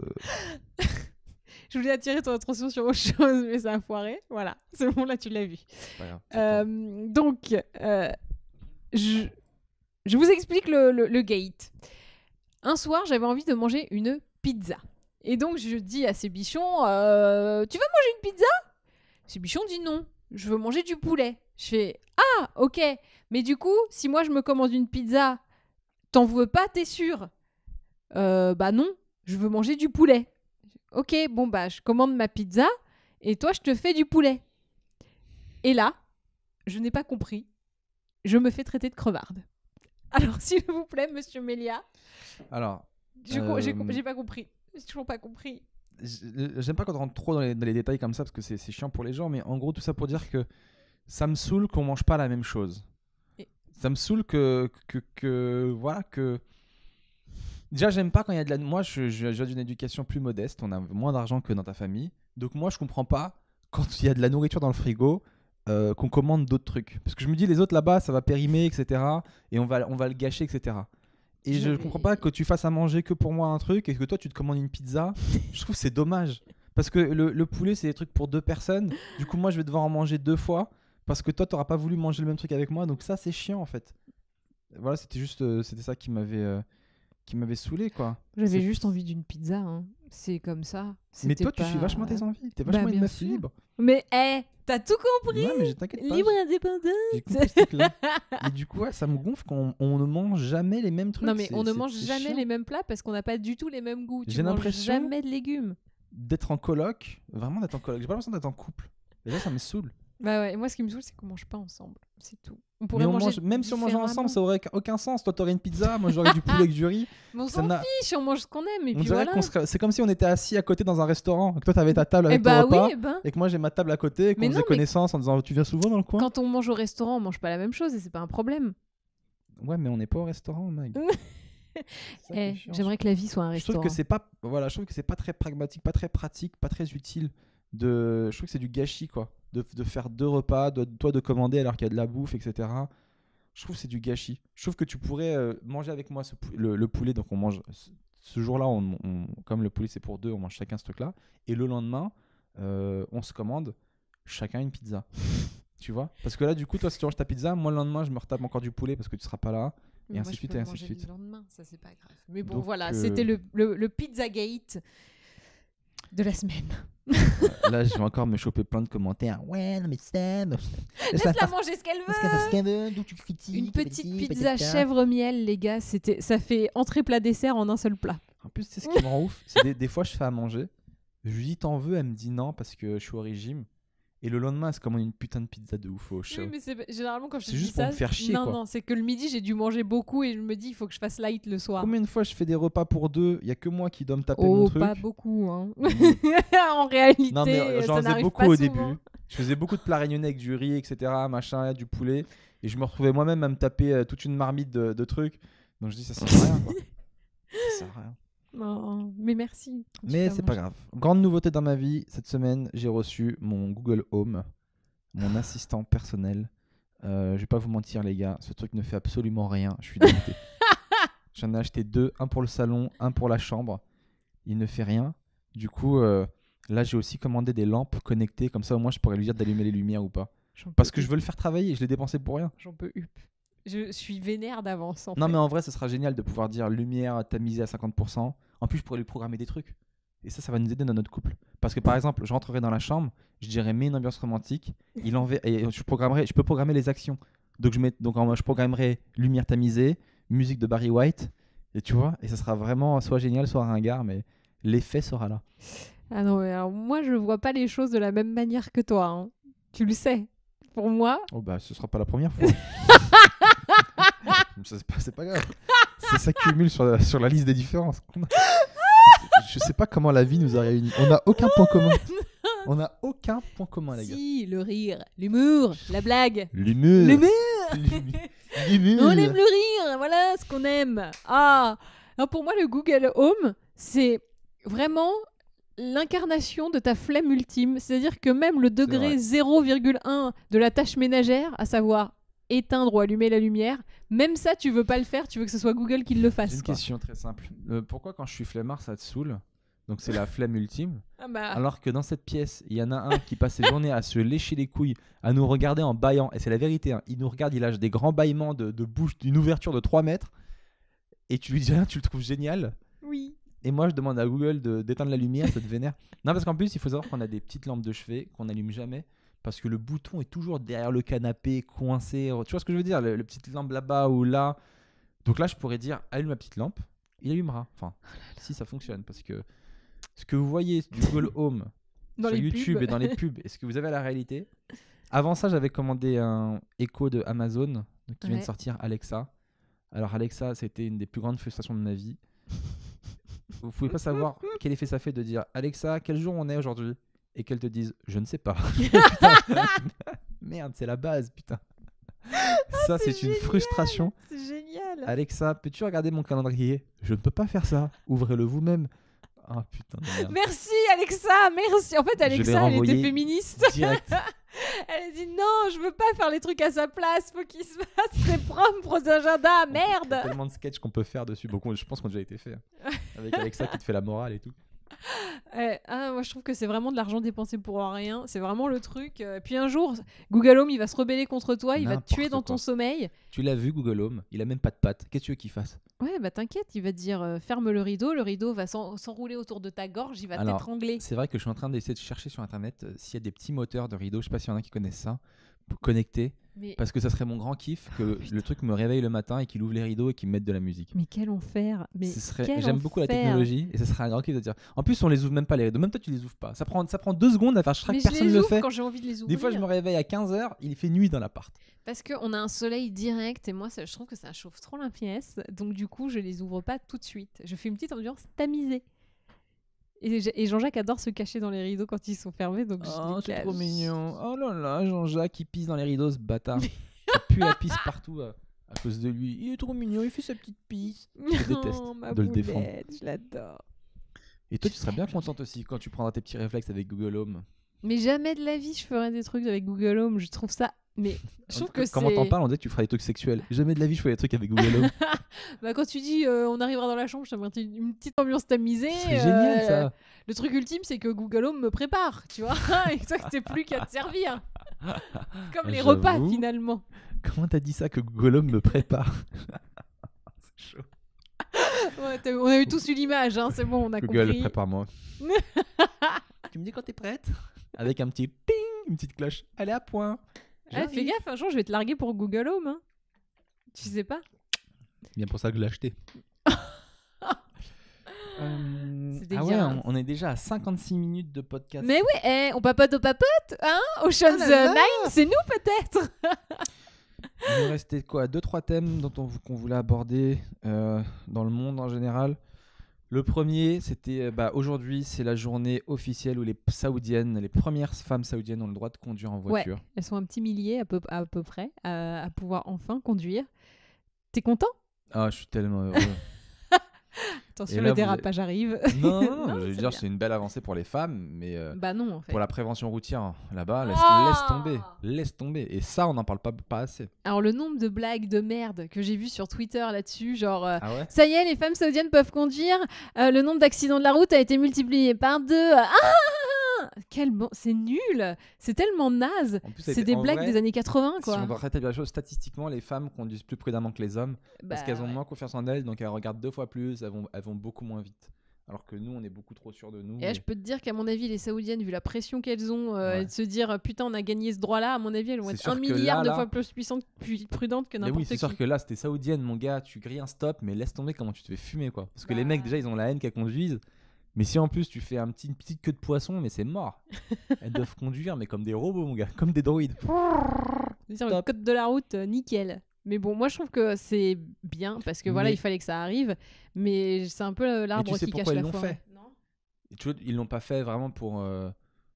Je voulais attirer ton attention sur autre chose mais ça a foiré. Voilà, c'est bon là tu l'as vu. C'est pas grave, c'est toi. Donc je vous explique le gate. Un soir j'avais envie de manger une pizza. Et donc je dis à ces bichons, tu veux manger une pizza? Ces bichons dit non, je veux manger du poulet. Je fais, ah ok, mais du coup, si moi je me commande une pizza, t'en veux pas, t'es sûr? Bah non, je veux manger du poulet. Ok, bon bah je commande ma pizza et toi je te fais du poulet. Et là, je n'ai pas compris, je me fais traiter de crevarde. Alors s'il vous plaît, monsieur Mélia, Alors, j'ai pas compris. J'ai toujours pas compris. j'aime pas quand on rentre trop dans les détails comme ça parce que c'est chiant pour les gens, mais en gros, tout ça pour dire que ça me saoule qu'on mange pas la même chose. Et- Ça me saoule que voilà, que Déjà, j'aime pas quand il y a de la. Moi, je viens d'une éducation plus modeste. On a moins d'argent que dans ta famille. Donc, moi, je comprends pas quand il y a de la nourriture dans le frigo qu'on commande d'autres trucs. Parce que je me dis, les autres là-bas, ça va périmer, etc. Et on va le gâcher, etc. Et je comprends pas que tu fasses à manger que pour moi un truc et que toi, tu te commandes une pizza. Je trouve que c'est dommage. Parce que le poulet, c'est des trucs pour 2 personnes. Du coup, moi, je vais devoir en manger 2 fois. Parce que toi, t'auras pas voulu manger le même truc avec moi. Donc, ça, c'est chiant en fait. Voilà, c'était juste. C'était ça qui m'avait saoulé, quoi. J'avais C'est- juste envie d'une pizza. Hein. C'est comme ça. Mais C'était toi, tu pas- suis vachement tes envies. T'es Bah, vachement une bien meuf sûr. libre. Mais t'as tout compris. Ouais, mais t'inquiète pas. Libre indépendante. J'ai compris ce truc-là. Et du coup, ouais, ça me gonfle quand on ne mange jamais les mêmes trucs. Non mais on ne C'est- mange c'est jamais chiant. les mêmes plats parce qu'on n'a pas du tout les mêmes goûts. Tu J'ai manges l'impression- jamais de légumes. D'être en coloc, vraiment d'être en coloc. J'ai pas l'impression d'être en couple. Et ça me saoule. Bah ouais, moi ce qui me saoule c'est qu'on mange pas ensemble, c'est tout. On Mais pourrait manger même si on mangeait ensemble, ça différemment. aurait aucun sens. Toi, t'aurais une pizza, moi j'aurais du poulet avec du riz. Mais on Ça s'en n'a- fiche, on mange ce qu'on aime et On puis dirait voilà. c'est comme si on était assis à côté dans un restaurant. Que toi, t'avais ta table Eh avec ton bah repas. oui, Et que moi, j'ai ma table à côté. Et qu'on Mais faisait non, mais- connaissance en disant tu viens souvent dans le coin. quand on mange au restaurant, on mange pas la même chose et c'est pas un problème. Ouais, mais on n'est pas au restaurant, Mag. C'est ça qui est chiant. J'aimerais que la vie soit un Je restaurant. trouve que c'est pas, voilà, je trouve que c'est pas très pragmatique, pas très pratique, pas très utile. Je trouve que c'est du gâchis, quoi. De faire 2 repas, toi de commander alors qu'il y a de la bouffe, etc. Je trouve que c'est du gâchis. Je trouve que tu pourrais manger avec moi le poulet. Donc on mange ce jour-là, comme le poulet c'est pour 2, on mange chacun ce truc-là. Et le lendemain, on se commande chacun une pizza. Tu vois? Parce que là, du coup, toi, si tu manges ta pizza, moi le lendemain, je me retape encore du poulet parce que tu seras pas là. Mais et moi, ainsi de je suite, peux et le ainsi de manger suite. le lendemain, ça c'est pas grave. Mais bon, Donc, voilà, c'était le Pizzagate de la semaine. Là, je vais encore me choper plein de commentaires. Ouais, non, mais Sam. Laisse-la manger ce qu'elle veut. D'où tu critiques. Une petite pizza chèvre-miel, les gars, ça fait entrée plat dessert en un seul plat. En plus, c'est ce qui me rend ouf. C'est des fois, je fais à manger. Je lui dis t'en veux, elle me dit non parce que je suis au régime. Et le lendemain, elle se commande une putain de pizza de ouf au show. Oui, mais généralement quand je C'est te dis juste pour ça, me faire chier, non, quoi. non, c'est que le midi j'ai dû manger beaucoup et je me dis il faut que je fasse light le soir. Combien de fois je fais des repas pour 2, il y a que moi qui dois me taper mon Oh, truc. pas beaucoup, hein. En réalité, Non, mais j'en ça faisais n'arrive beaucoup pas au souvent. début. Je faisais beaucoup de plats réunionnais avec du riz, etc. Machin, du poulet. Et je me retrouvais moi-même à me taper toute une marmite de trucs. Donc je dis ça sert à rien, quoi. Ça sert à rien. Non, mais merci. Mais c'est pas grave. Grande nouveauté dans ma vie, cette semaine, j'ai reçu mon Google Home, mon assistant personnel. Je vais pas vous mentir, les gars, ce truc ne fait absolument rien. Je suis dégoûté. J'en ai acheté 2, un pour le salon, un pour la chambre. Il ne fait rien. Du coup, là, j'ai aussi commandé des lampes connectées. Comme ça, au moins, je pourrais lui dire d'allumer les lumières ou pas. Parce que je veux le faire travailler. Je l'ai dépensé pour rien. J'en peux up. Je suis vénère d'avance. Non, mais en vrai, ce sera génial de pouvoir dire lumière tamisée à 50%. En plus, je pourrais lui programmer des trucs. Et ça va nous aider dans notre couple. Parce que par exemple, je rentrerai dans la chambre, je dirais mets une ambiance romantique. Et je peux programmer les actions. Donc, je programmerai lumière tamisée, musique de Barry White. Et tu vois, et ça sera vraiment soit génial, soit ringard, mais l'effet sera là. Ah non, mais alors moi je vois pas les choses de la même manière que toi. Hein. Tu le sais. Pour moi, Oh bah, ce sera pas la première fois. c'est pas grave. Ça s'accumule sur la liste des différences. Je sais pas comment la vie nous a réunis. On n'a aucun point commun. On n'a aucun point commun, les gars. si, le rire, l'humour, la blague. L'humour. L'humour. L'humour. On aime le rire, voilà ce qu'on aime. Ah, non, pour moi le Google Home, c'est vraiment l'incarnation de ta flemme ultime. C'est-à-dire que même le degré 0,1 de la tâche ménagère, à savoir éteindre ou allumer la lumière, même ça tu veux pas le faire, tu veux que ce soit Google qui le fasse. J'ai une quoi. question très simple. Pourquoi quand je suis flemmard, ça te saoule? Donc c'est la flemme ultime. Ah bah, Alors que dans cette pièce, il y en a un qui passe ses journées à se lécher les couilles, à nous regarder en bâillant. Et c'est la vérité, hein. Il nous regarde, il lâche des grands bâillements de bouche, d'une ouverture de 3 mètres. Et tu lui dis rien, tu le trouves génial. oui. Et moi, je demande à Google d'éteindre la lumière, ça te vénère. Non, parce qu'en plus, il faut savoir qu'on a des petites lampes de chevet qu'on n'allume jamais. Parce que le bouton est toujours derrière le canapé, coincé. Tu vois ce que je veux dire? Le petite lampe là-bas ou là. Donc là, je pourrais dire, allume la petite lampe. Il allumera. Enfin, si ça fonctionne. Parce que ce que vous voyez du Google Home Dans sur les YouTube pubs. et dans les pubs, et ce que vous avez à la réalité. Avant ça, j'avais commandé un Echo de Amazon qui vient de Ouais. sortir, Alexa. Alors Alexa, c'était une des plus grandes frustrations de ma vie. Vous pouvez pas savoir quel effet ça fait de dire Alexa, quel jour on est aujourd'hui? Et qu'elle te dise je ne sais pas. Putain. Merde, c'est la base, putain. Ça, c'est une génial. frustration. C'est génial. Alexa, peux-tu regarder mon calendrier? Je ne peux pas faire ça. Ouvrez-le vous-même. Ah putain de merde. Merci Alexa, merci. En fait, l'ai Alexa, elle renvoyé était féministe. Direct. Elle a dit non, je veux pas faire les trucs à sa place. Faut qu'il se fasse ses propres agendas. Il y a Merde. tellement de sketchs qu'on peut faire dessus. Bon, je pense qu'on a déjà été fait. Avec Alexa qui te fait la morale et tout. Moi, je trouve que c'est vraiment de l'argent dépensé pour rien. C'est vraiment le truc. Puis un jour, Google Home, il va se rebeller contre toi. Il va te N'importe tuer dans ton quoi. sommeil. Tu l'as vu, Google Home? Il a même pas de pattes. Qu'est-ce que tu veux qu'il fasse? Ouais, bah t'inquiète, il va te dire ferme le rideau va s'enrouler autour de ta gorge, il va Alors, t'étrangler. C'est vrai que je suis en train d'essayer de chercher sur internet s'il y a des petits moteurs de rideau. Je sais pas s'il y en a qui connaissent ça. Connectés. Mais, Parce que ça serait mon grand kiff que le truc me réveille le matin et qu'il ouvre les rideaux et qu'il me mette de la musique. mais quel enfer. Mais J'aime beaucoup la enfer. technologie et ça serait un grand kiff de dire. En plus, on les ouvre même pas les rideaux. Même toi, tu les ouvres pas. Ça prend 2 secondes à faire. Je crois Mais que je personne les ne le ouvre fait. quand j'ai envie de les ouvrir. Des fois, je me réveille à 15h, il fait nuit dans l'appart. Parce qu'on a un soleil direct et moi, je trouve que ça chauffe trop la pièce. Donc du coup, je les ouvre pas tout de suite. Je fais une petite ambiance tamisée. Et Jean-Jacques adore se cacher dans les rideaux quand ils sont fermés. Donc je Oh, les c'est cache. trop mignon. Oh là là, Jean-Jacques, il pisse dans les rideaux, ce bâtard. Il pue la pisse partout à cause de lui. Il est trop mignon, il fait sa petite pisse. Je déteste Oh, ma de le boulette, défendre. je l'adore. Et toi, tu serais bien contente aussi quand tu prendras tes petits réflexes avec Google Home. Mais jamais de la vie, je ferais des trucs avec Google Home. Je trouve ça... Mais je trouve que Comment t'en c'est... parles, on dirait que tu feras des trucs sexuels. Jamais de la vie, je ferais des trucs avec Google Home. Bah, quand tu dis on arrivera dans la chambre, je t'aimerais une petite ambiance tamisée. C'est génial, ça. Le truc ultime, c'est que Google Home me prépare, tu vois. Et que t'es plus qu'à te servir. Comme les J'avoue. repas, finalement. Comment t'as dit ça que Google Home me prépare? C'est chaud. Ouais, on a eu tous eu l'image, hein, c'est bon, on a Google, compris. prépare-moi. Tu me dis quand t'es prête? Avec un petit ping, une petite cloche. Elle est à point. Ah, fais gaffe, un jour, je vais te larguer pour Google Home. Hein. Tu sais pas? Bien pour ça que je l'ai acheté. C'est Ah ouais, dégueulasse. on est déjà à 56 minutes de podcast. Mais oui, on papote au papote, hein? Ocean's Ah là là 9, c'est nous peut-être? Il nous restait quoi? 2-3 thèmes qu'on voulait aborder dans le monde en général. Le premier, c'était aujourd'hui, c'est la journée officielle où les premières femmes saoudiennes ont le droit de conduire en voiture. Ouais, elles sont un petit millier à peu près à pouvoir enfin conduire. T'es content? Ah, je suis tellement heureux. Attention, Et là, le dérapage arrive. Non, Non, je veux c'est dire, bien. c'est une belle avancée pour les femmes, mais Bah non, en fait. pour la prévention routière, là-bas, Ah laisse tomber. Laisse tomber. Et ça, on n'en parle pas assez. Alors, le nombre de blagues de merde que j'ai vu sur Twitter là-dessus, genre... Ah ouais? ça y est, les femmes saoudiennes peuvent conduire. Le nombre d'accidents de la route a été multiplié par 2. C'est nul. C'est tellement naze. En plus, C'est des en blagues vrai, des années 80, Si quoi. on doit rétablir la chose, statistiquement, les femmes conduisent plus prudemment que les hommes parce Bah, qu'elles ont ouais. moins confiance en elles, donc elles regardent 2 fois plus, elles vont beaucoup moins vite. Alors que nous, on est beaucoup trop sûrs de nous. Et là, je peux te dire qu'à mon avis, les Saoudiennes, vu la pression qu'elles ont, Ouais. et de se dire putain, on a gagné ce droit-là, à mon avis, elles vont C'est être sûr 1 que milliard là, de là- fois plus puissantes, plus prudentes que Mais n'importe oui, c'est qui. sûr que là, c'était saoudienne, mon gars, tu grilles un stop, mais laisse tomber comment tu te fais fumer, quoi. Parce que les Bah. mecs, déjà, ils ont la haine qu'elles conduisent. Mais si en plus tu fais une petite queue de poisson, mais c'est mort. Elles doivent conduire, mais comme des robots, mon gars, comme des droïdes. C'est-à-dire, le Top. code de la route, nickel. Mais bon, moi je trouve que c'est bien parce que voilà, Mais- il fallait que ça arrive, mais c'est un peu l'arbre tu sais qui cache pourquoi la ils l'ont forêt. fait Non Et tu vois, ils l'ont pas fait vraiment pour.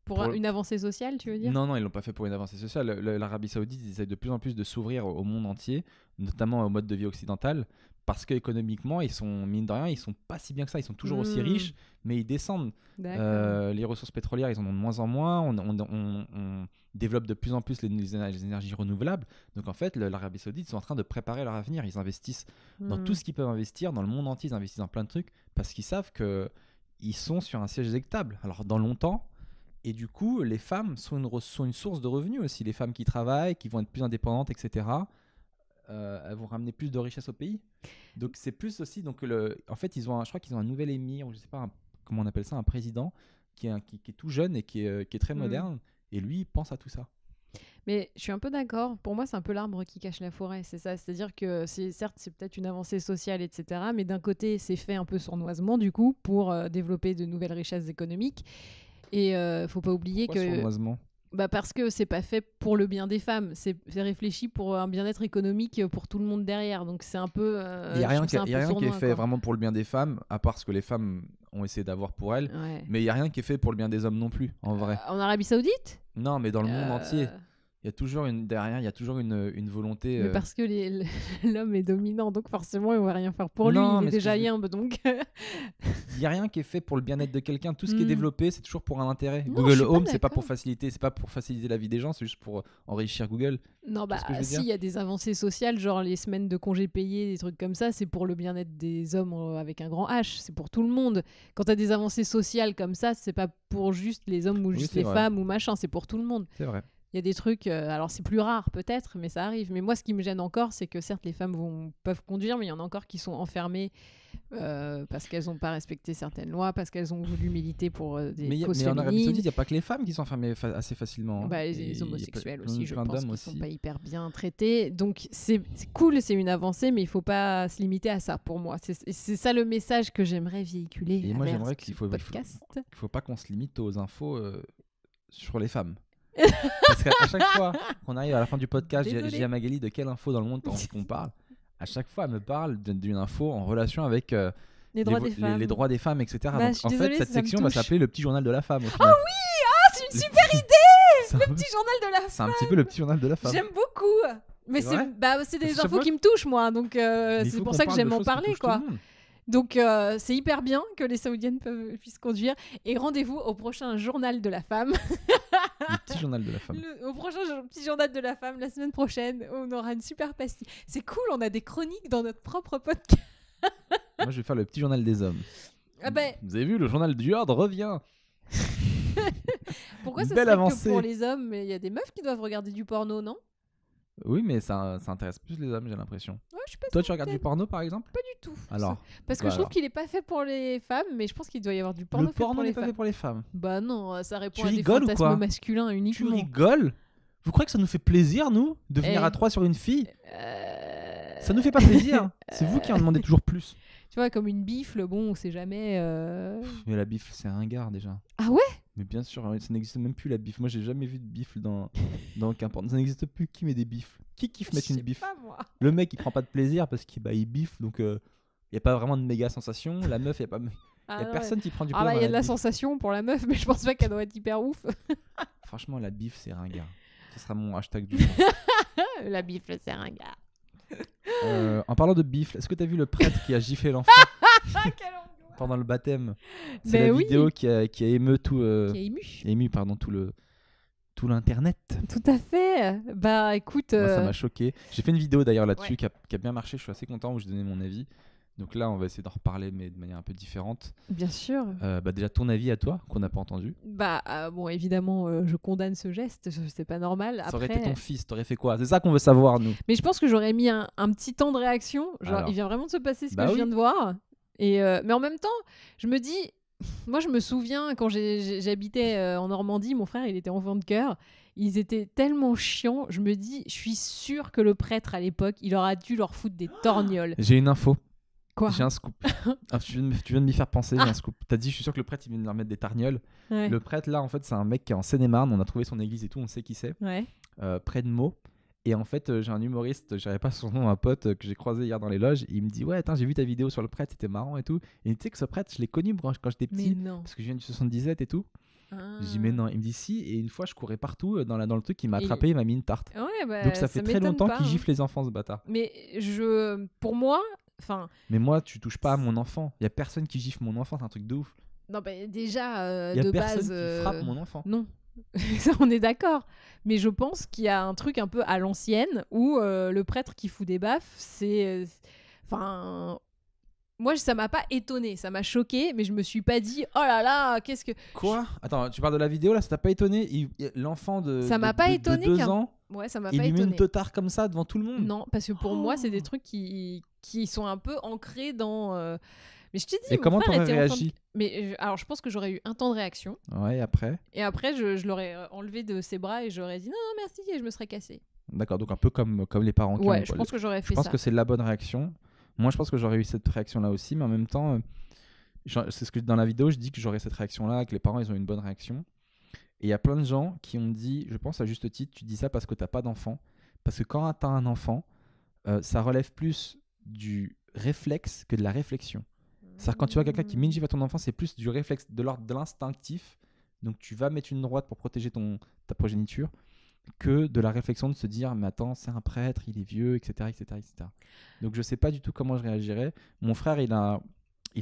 Pour Pour- une avancée sociale, tu veux dire? Non, ils l'ont pas fait pour une avancée sociale. L'Arabie Saoudite, ils essayent de plus en plus de s'ouvrir au monde entier, notamment au mode de vie occidental, parce qu'économiquement, ils sont, mine de rien, ils sont pas si bien que ça. Ils sont toujours aussi riches, mais ils descendent. D'accord. Les ressources pétrolières, ils en ont de moins en moins. On développe de plus en plus les énergies renouvelables. Donc en fait, l'Arabie Saoudite, ils sont en train de préparer leur avenir. Ils investissent dans tout ce qu'ils peuvent investir, dans le monde entier, ils investissent dans plein de trucs, parce qu'ils savent qu'ils sont sur un siège électable. Alors dans longtemps. Et du coup, les femmes sont une source de revenus aussi. Les femmes qui travaillent, qui vont être plus indépendantes, etc., elles vont ramener plus de richesses au pays. Donc c'est plus aussi... en fait, je crois qu'ils ont un nouvel émir, ou je sais pas comment on appelle ça, un président, qui est tout jeune et qui est très moderne. Et lui, il pense à tout ça. Mais je suis un peu d'accord. Pour moi, c'est un peu l'arbre qui cache la forêt, c'est ça. C'est-à-dire que certes, c'est peut-être une avancée sociale, etc. Mais d'un côté, c'est fait un peu sournoisement, du coup, pour développer de nouvelles richesses économiques. Et faut pas oublier Pourquoi que... sournoisement ? Parce que c'est pas fait pour le bien des femmes, c'est réfléchi pour un bien-être économique pour tout le monde derrière. Donc c'est un peu. Il n'y a rien qui est sournois, fait quoi. vraiment pour le bien des femmes, à part ce que les femmes ont essayé d'avoir pour elles. Ouais. Mais il n'y a rien qui est fait pour le bien des hommes non plus, en vrai. En Arabie Saoudite Non, mais dans le monde entier. il y a toujours derrière, il y a toujours une volonté. Mais parce que l'homme est dominant, donc forcément, il ne va rien faire pour lui. Non, Il mais est ce que déjà je veux- yimbe, donc... Il y a rien qui est fait pour le bien-être de quelqu'un. Tout ce qui est Mm. développé, c'est toujours pour un intérêt. Non, je Google suis pas Home, c'est pas d'accord. pour faciliter la vie des gens, c'est juste pour enrichir Google. Non, bah ce que je veux si, dire il y a des avancées sociales, genre les semaines de congés payés, des trucs comme ça, c'est pour le bien-être des hommes avec un grand H, c'est pour tout le monde. Quand tu as des avancées sociales comme ça, c'est pas pour juste les hommes ou Oui, juste c'est les vrai. femmes ou machin, c'est pour tout le monde. C'est vrai. Il y a des trucs, alors c'est plus rare peut-être, mais ça arrive. Mais moi, ce qui me gêne encore, c'est que certes, les femmes peuvent conduire, mais il y en a encore qui sont enfermées parce qu'elles n'ont pas respecté certaines lois, parce qu'elles ont voulu militer pour des causes Mais en Arabie féminines. Saoudite, il n'y a pas que les femmes qui sont enfermées assez facilement. Hein. Bah, Et les il y a homosexuels plein- aussi, je plein pense, d'hommes qui sont aussi. pas hyper bien traités. Donc c'est cool, c'est une avancée, mais il faut pas se limiter à ça pour moi. C'est ça le message que j'aimerais véhiculer. Et moi, à j'aimerais travers qu'il ce faut- podcast. Il faut pas qu'on se limite aux infos sur les femmes. Parce qu'à chaque fois qu'on arrive à la fin du podcast, Désolée. je dis à Magali de quelle info dans le monde qu'on parle. À chaque fois, elle me parle d'une info en relation avec Les droits des femmes. les droits des femmes, etc. Bah, Donc, je suis en désolée, fait, cette ça me section va touche. s'appeler le petit journal de la femme. Au final. C'est une super idée. C'est un peu- Petit journal de la c'est un petit peu le petit journal de la femme. J'aime beaucoup. Mais C'est vrai c'est Parce que des chaque infos fois- qui me touchent, moi. Donc, Mais il c'est faut pour qu'on ça que parle de j'aime en choses qui parler, touchent tout quoi. le monde. Donc, c'est hyper bien que les Saoudiennes puissent conduire. Et rendez-vous au prochain journal de la femme. Le petit journal de la femme. Au prochain petit journal de la femme, la semaine prochaine, on aura une super pastille. C'est cool, on a des chroniques dans notre propre podcast. Moi, je vais faire le petit journal des hommes. Ah ben, Vous avez vu, le journal du Hard revient. pourquoi Une ça belle serait avancée. que pour les hommes? Mais il y a des meufs qui doivent regarder du porno, non? Oui, mais ça intéresse plus les hommes, j'ai l'impression. Ouais, je suis pas Toi, sûre, tu regardes du peut-être. porno, par exemple Pas du tout. Alors, Parce que bah je trouve alors. qu'il est pas fait pour les femmes, mais je pense qu'il doit y avoir du porno le fait pour porno les n'est pas femmes. fait pour les femmes. Bah non, ça répond Tu à des rigoles ou fantasmes quoi masculins Tu uniquement. rigoles Vous croyez que ça nous fait plaisir, nous, de venir Eh. à 3 sur une fille Euh, Ça nous fait pas plaisir. C'est vous qui en demandez toujours plus. Tu vois, comme une bifle, bon, on sait jamais. Mais la bifle, c'est ringard déjà. Ah ouais? Mais bien sûr, ça n'existe même plus la bifle. Moi, j'ai jamais vu de bifle dans qu'importe. Ça n'existe plus. Qui met des bifles Qui kiffe mettre Je une sais bifle pas, moi. Le mec, il prend pas de plaisir parce qu'il il bifle, donc il y a pas vraiment de méga sensation. La meuf, il y a pas. Ah Y a ouais. personne qui prend du Ah plaisir. bah, il y a dans de la bifle. sensation pour la meuf, mais je pense pas qu'elle doit être hyper ouf. Franchement, la bifle, c'est ringard. Ce sera mon hashtag du jour. La bifle, c'est un gars. En parlant de bifle, est-ce que t'as vu le prêtre qui a giflé l'enfant pendant le baptême? C'est Ben la oui. vidéo qui a ému tout. Qui est ému. Ému, pardon, tout l'internet. Tout à fait. Bah écoute. Moi, ça m'a choqué. J'ai fait une vidéo d'ailleurs là-dessus Ouais. qui a bien marché. Je suis assez content où je donnais mon avis. Donc là, on va essayer d'en reparler, mais de manière un peu différente. Bien sûr. Bah déjà, ton avis à toi, qu'on n'a pas entendu. Bah bon, évidemment, je condamne ce geste. C'est pas normal. Ça aurait Après, été ton fils, t'aurais fait quoi? C'est ça qu'on veut savoir, nous. mais je pense que j'aurais mis un petit temps de réaction. Genre, Alors. il vient vraiment de se passer ce Bah que je oui. viens de voir. Et mais en même temps, je me dis, moi, je me souviens quand j'habitais en Normandie, mon frère, il était enfant de cœur. Ils étaient tellement chiants. Je me dis, je suis sûre que le prêtre à l'époque, il aura dû leur foutre des torgnoles. J'ai une info. Quoi? J'ai un scoop. Ah, tu viens de m'y faire penser, j'ai un scoop. T'as dit, je suis sûr que le prêtre, il vient de leur mettre des targnoles. Ouais. Le prêtre, là, en fait, c'est un mec qui est en Seine-et-Marne. On a trouvé son église et tout, on sait qui c'est. Ouais. Près de Meaux. Et en fait, j'ai un humoriste, j'avais pas son nom, un pote que j'ai croisé hier dans les loges. Il me dit, ouais, attends, j'ai vu ta vidéo sur le prêtre, c'était marrant et tout. Et tu sais que ce prêtre, je l'ai connu quand j'étais Mais petit, non. parce que je viens du 77 et tout. Ah. Je dis, mais non. Il me dit, si. Et une fois, je courais partout dans le truc, il m'a Et- attrapé, il m'a mis une tarte. Ouais, bah, Donc ça fait très m'étonne longtemps pas, qu'il hein. gifle les enfants, ce bâtard. Mais pour moi, enfin, Mais moi, tu touches pas à mon enfant. Il y a personne qui gifle mon enfant, c'est un truc de ouf. non, bah, déjà Il y a de personne base, qui frappe mon enfant. non. Ça, on est d'accord. Mais je pense qu'il y a un truc un peu à l'ancienne où le prêtre qui fout des baffes, c'est, enfin, moi, ça m'a pas étonné, ça m'a choqué, mais je me suis pas dit, oh là là, qu'est-ce que. Quoi? Attends, tu parles de la vidéo là, ça t'a pas étonné? L'enfant Ça m'a pas étonné de 2 qu'un- ans, Ouais, ça m'a il pas lui met une étonné. teutard comme ça devant tout le monde. Non, parce que pour moi, c'est des Oh. trucs qui sont un peu ancrés dans. Mais je t'ai dit, Et mon comment frère t'aurais était enfant de- réagi? Mais alors, je pense que j'aurais eu un temps de réaction. Ouais, après. Et après, je l'aurais enlevé de ses bras et j'aurais dit non, non, merci, et je me serais cassée. D'accord, donc un peu comme les parents qui Ouais, ont, je quoi. pense que j'aurais Je fait pense ça. que c'est la bonne réaction. Moi, je pense que j'aurais eu cette réaction-là aussi, mais en même temps, c'est ce que dans la vidéo, je dis que j'aurais cette réaction-là, que les parents, ils ont une bonne réaction. Et il y a plein de gens qui ont dit, je pense à juste titre, tu dis ça parce que t'as pas d'enfant. Parce que quand t'as un enfant, ça relève plus du réflexe que de la réflexion. C'est-à-dire quand tu vois quelqu'un qui met une gifle à ton enfant, c'est plus du réflexe, de l'ordre de l'instinctif. Donc tu vas mettre une droite pour protéger ta progéniture. que de la réflexion de se dire mais attends, c'est un prêtre, il est vieux, etc., etc., etc. Donc je sais pas du tout comment je réagirais. Mon frère, il a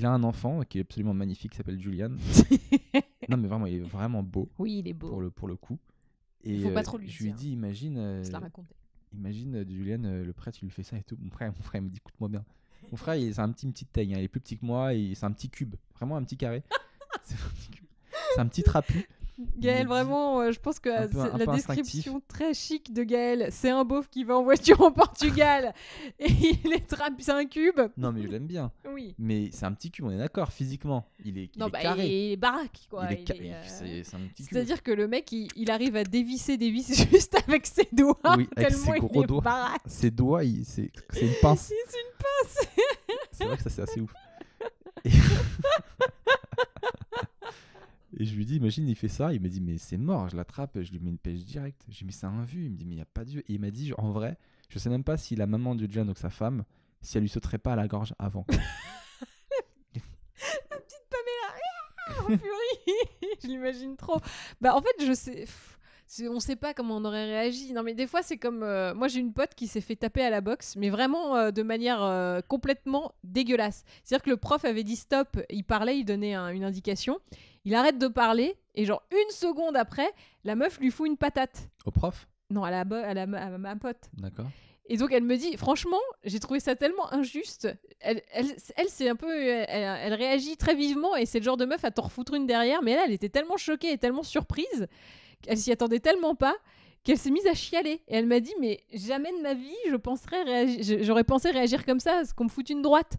un enfant qui est absolument magnifique, qui s'appelle Julian. Non mais vraiment, il est vraiment beau Oui, il est beau. pour le coup. Et Faut pas trop lui je lui ai dire. dit, imagine, Je la racontais. Julian, le prêtre, il lui fait ça et tout. Mon frère il me dit, écoute-moi bien. Mon frère, c'est un une petite taille, hein, il est plus petit que moi, c'est un petit cube, vraiment un petit carré. C'est un petit cube. C'est un petit trapu. Gaël, vraiment, je pense que un peu la instinctif. description très chic de Gaël, c'est un beauf qui va en voiture au Portugal et il est c'est un cube. Non, mais je l'aime bien. Oui. Mais c'est un petit cube, on est d'accord, physiquement. Il est carré. Il est baraque, quoi. C'est un petit cube. C'est-à-dire que le mec, il arrive à dévisser des vis juste avec ses doigts. Oui, avec tellement ses gros il est doigts. baraque. Ses doigts, c'est une pince. C'est une pince. C'est vrai que ça, c'est assez ouf. Et je lui dis, imagine, il fait ça. Il me dit, mais c'est mort. Je l'attrape, je lui mets une pêche directe. Je lui dis, mais c'est un vu. Il me dit, mais il n'y a pas de vieux. Et il m'a dit, en vrai, je sais même pas si la maman de Julian, donc sa femme, si elle lui sauterait pas à la gorge avant. La petite Pamela, en furie. Je l'imagine trop. Bah, en fait, je sais. On sait pas comment on aurait réagi. Non, mais des fois, c'est comme. Moi, j'ai une pote qui s'est fait taper à la boxe, mais vraiment de manière complètement dégueulasse. C'est-à-dire que le prof avait dit stop, il parlait, il donnait une indication. Il arrête de parler, et genre une seconde après, la meuf lui fout une patate. Au prof? Non, à ma pote. D'accord. Et donc, elle me dit, franchement, j'ai trouvé ça tellement injuste. Elle c'est un peu. Elle réagit très vivement, et c'est le genre de meuf à t'en refoutre une derrière, mais elle était tellement choquée et tellement surprise. Elle s'y attendait tellement pas qu'elle s'est mise à chialer. Et elle m'a dit, mais jamais de ma vie, j'aurais pensé réagir comme ça, à ce qu'on me foute une droite.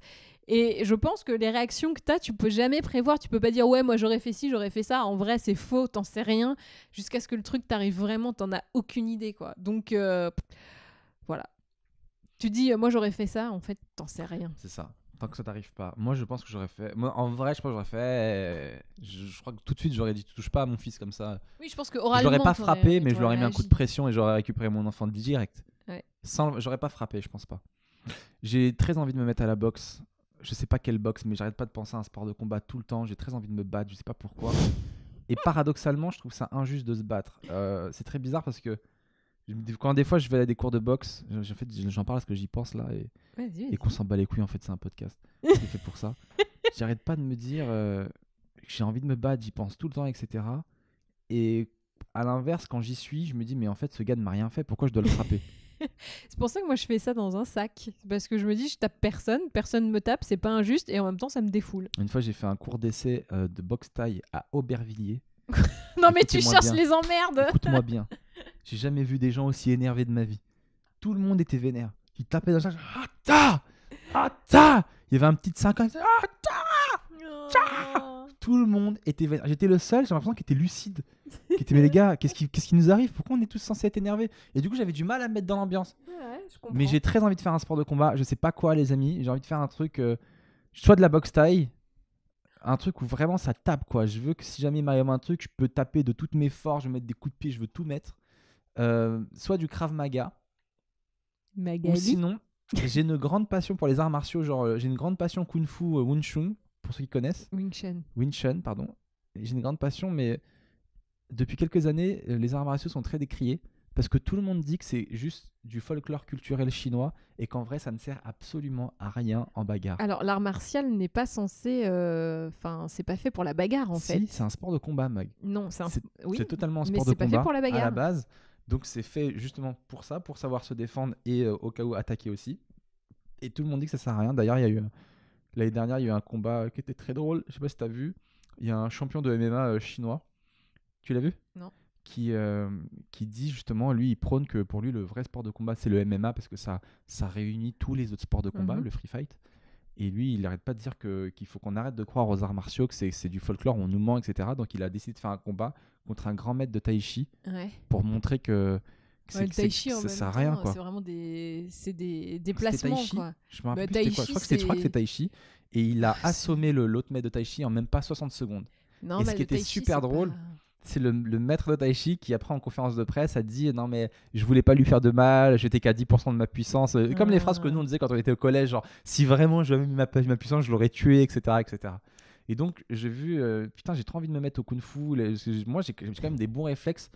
Et je pense que les réactions que t'as, tu peux jamais prévoir. Tu peux pas dire, ouais, moi j'aurais fait ci, j'aurais fait ça. En vrai, c'est faux, t'en sais rien. Jusqu'à ce que le truc t'arrive vraiment, t'en as aucune idée, quoi. Donc, voilà. Tu dis, moi j'aurais fait ça, en fait, t'en sais rien. C'est ça. Tant que ça t'arrive pas. Moi, je pense que j'aurais fait. Moi, en vrai, je pense que j'aurais fait. Je crois que tout de suite, j'aurais dit, tu touches pas à mon fils comme ça. Oui, je pense que Je oralement. l'aurais pas frappé, mais je lui aurais mis un réagi. coup de pression et j'aurais récupéré mon enfant direct. Ouais. J'aurais pas frappé, je pense pas. J'ai très envie de me mettre à la boxe. Je sais pas quelle boxe, mais j'arrête pas de penser à un sport de combat tout le temps. J'ai très envie de me battre, je sais pas pourquoi. Et paradoxalement, je trouve ça injuste de se battre. C'est très bizarre parce que quand des fois je vais à des cours de boxe, en fait, j'en parle parce que j'y pense là et qu'on s'en bat les couilles. En fait, c'est un podcast. C'est fait pour ça. J'arrête pas de me dire que j'ai envie de me battre, j'y pense tout le temps, etc. Et à l'inverse, quand j'y suis, je me dis mais en fait, ce gars ne m'a rien fait. Pourquoi je dois le frapper? C'est pour ça que moi je fais ça dans un sac. Parce que je me dis, je tape personne me tape, c'est pas injuste et en même temps ça me défoule. Une fois, j'ai fait un cours d'essai de boxe thaï à Aubervilliers. Non mais tu Écoutez-moi cherches bien. les emmerdes. Écoute-moi bien. J'ai jamais vu des gens aussi énervés de ma vie. Tout le monde était vénère. Ils tapaient dans le sac. Ata Ata Il y avait un petit de 5 ans. Oh. Tout le monde était vénère. J'étais le seul, j'ai l'impression, qui était lucide. Qui était, mais les gars, qu'est-ce qui nous arrive? Pourquoi on est tous censés être énervés? Et du coup, j'avais du mal à me mettre dans l'ambiance. Ouais, je comprends. Mais j'ai très envie de faire un sport de combat. Je sais pas quoi, les amis. J'ai envie de faire un truc, soit de la boxe thaï, un truc où vraiment ça tape, quoi. Je veux que si jamais il m'arrive un truc, je peux taper de toutes mes forces, je veux mettre des coups de pied, je veux tout mettre. Soit du Krav Maga. Magali. Ou sinon, j'ai une grande passion pour les arts martiaux. Genre, j'ai une grande passion Kung Fu Wing Chun, pour ceux qui connaissent. Wing Chun, pardon. J'ai une grande passion, mais depuis quelques années, les arts martiaux sont très décriés. Parce que tout le monde dit que c'est juste du folklore culturel chinois et qu'en vrai, ça ne sert absolument à rien en bagarre. Alors, l'art martial n'est pas censé. Enfin, c'est pas fait pour la bagarre en fait. Si, c'est un sport de combat, Mag. Non, oui, C'est totalement un mais sport de c'est pas combat fait pour la à la bagarre. base. Donc, c'est fait justement pour ça, pour savoir se défendre et au cas où attaquer aussi. Et tout le monde dit que ça sert à rien. D'ailleurs, l'année dernière, il y a eu un combat qui était très drôle. Je sais pas si tu as vu. Il y a un champion de MMA chinois. Tu l'as vu? Non. Qui dit justement, lui, il prône que pour lui, le vrai sport de combat, c'est le MMA parce que ça réunit tous les autres sports de combat, le free fight. Et lui, il n'arrête pas de dire qu'il faut qu'on arrête de croire aux arts martiaux, que c'est du folklore, on nous ment, etc. Donc il a décidé de faire un combat contre un grand maître de tai chi pour montrer que le tai chi en ça même sert à temps, rien, quoi. c'est vraiment des déplacements, quoi. Je me rappelle Tai plus c'était quoi. chi, Je crois que c'est tai chi. Et il a assommé l'autre maître de tai chi en même pas 60 secondes. Non, et mais ce qui était super drôle, c'est le maître de tai chi qui après en conférence de presse a dit non mais je voulais pas lui faire de mal, j'étais qu'à 10% de ma puissance, comme les phrases que nous on disait quand on était au collège, genre si vraiment j'avais mis ma puissance je l'aurais tué, etc. Et donc j'ai vu putain, j'ai trop envie de me mettre au kung fu. Moi j'ai quand même des bons réflexes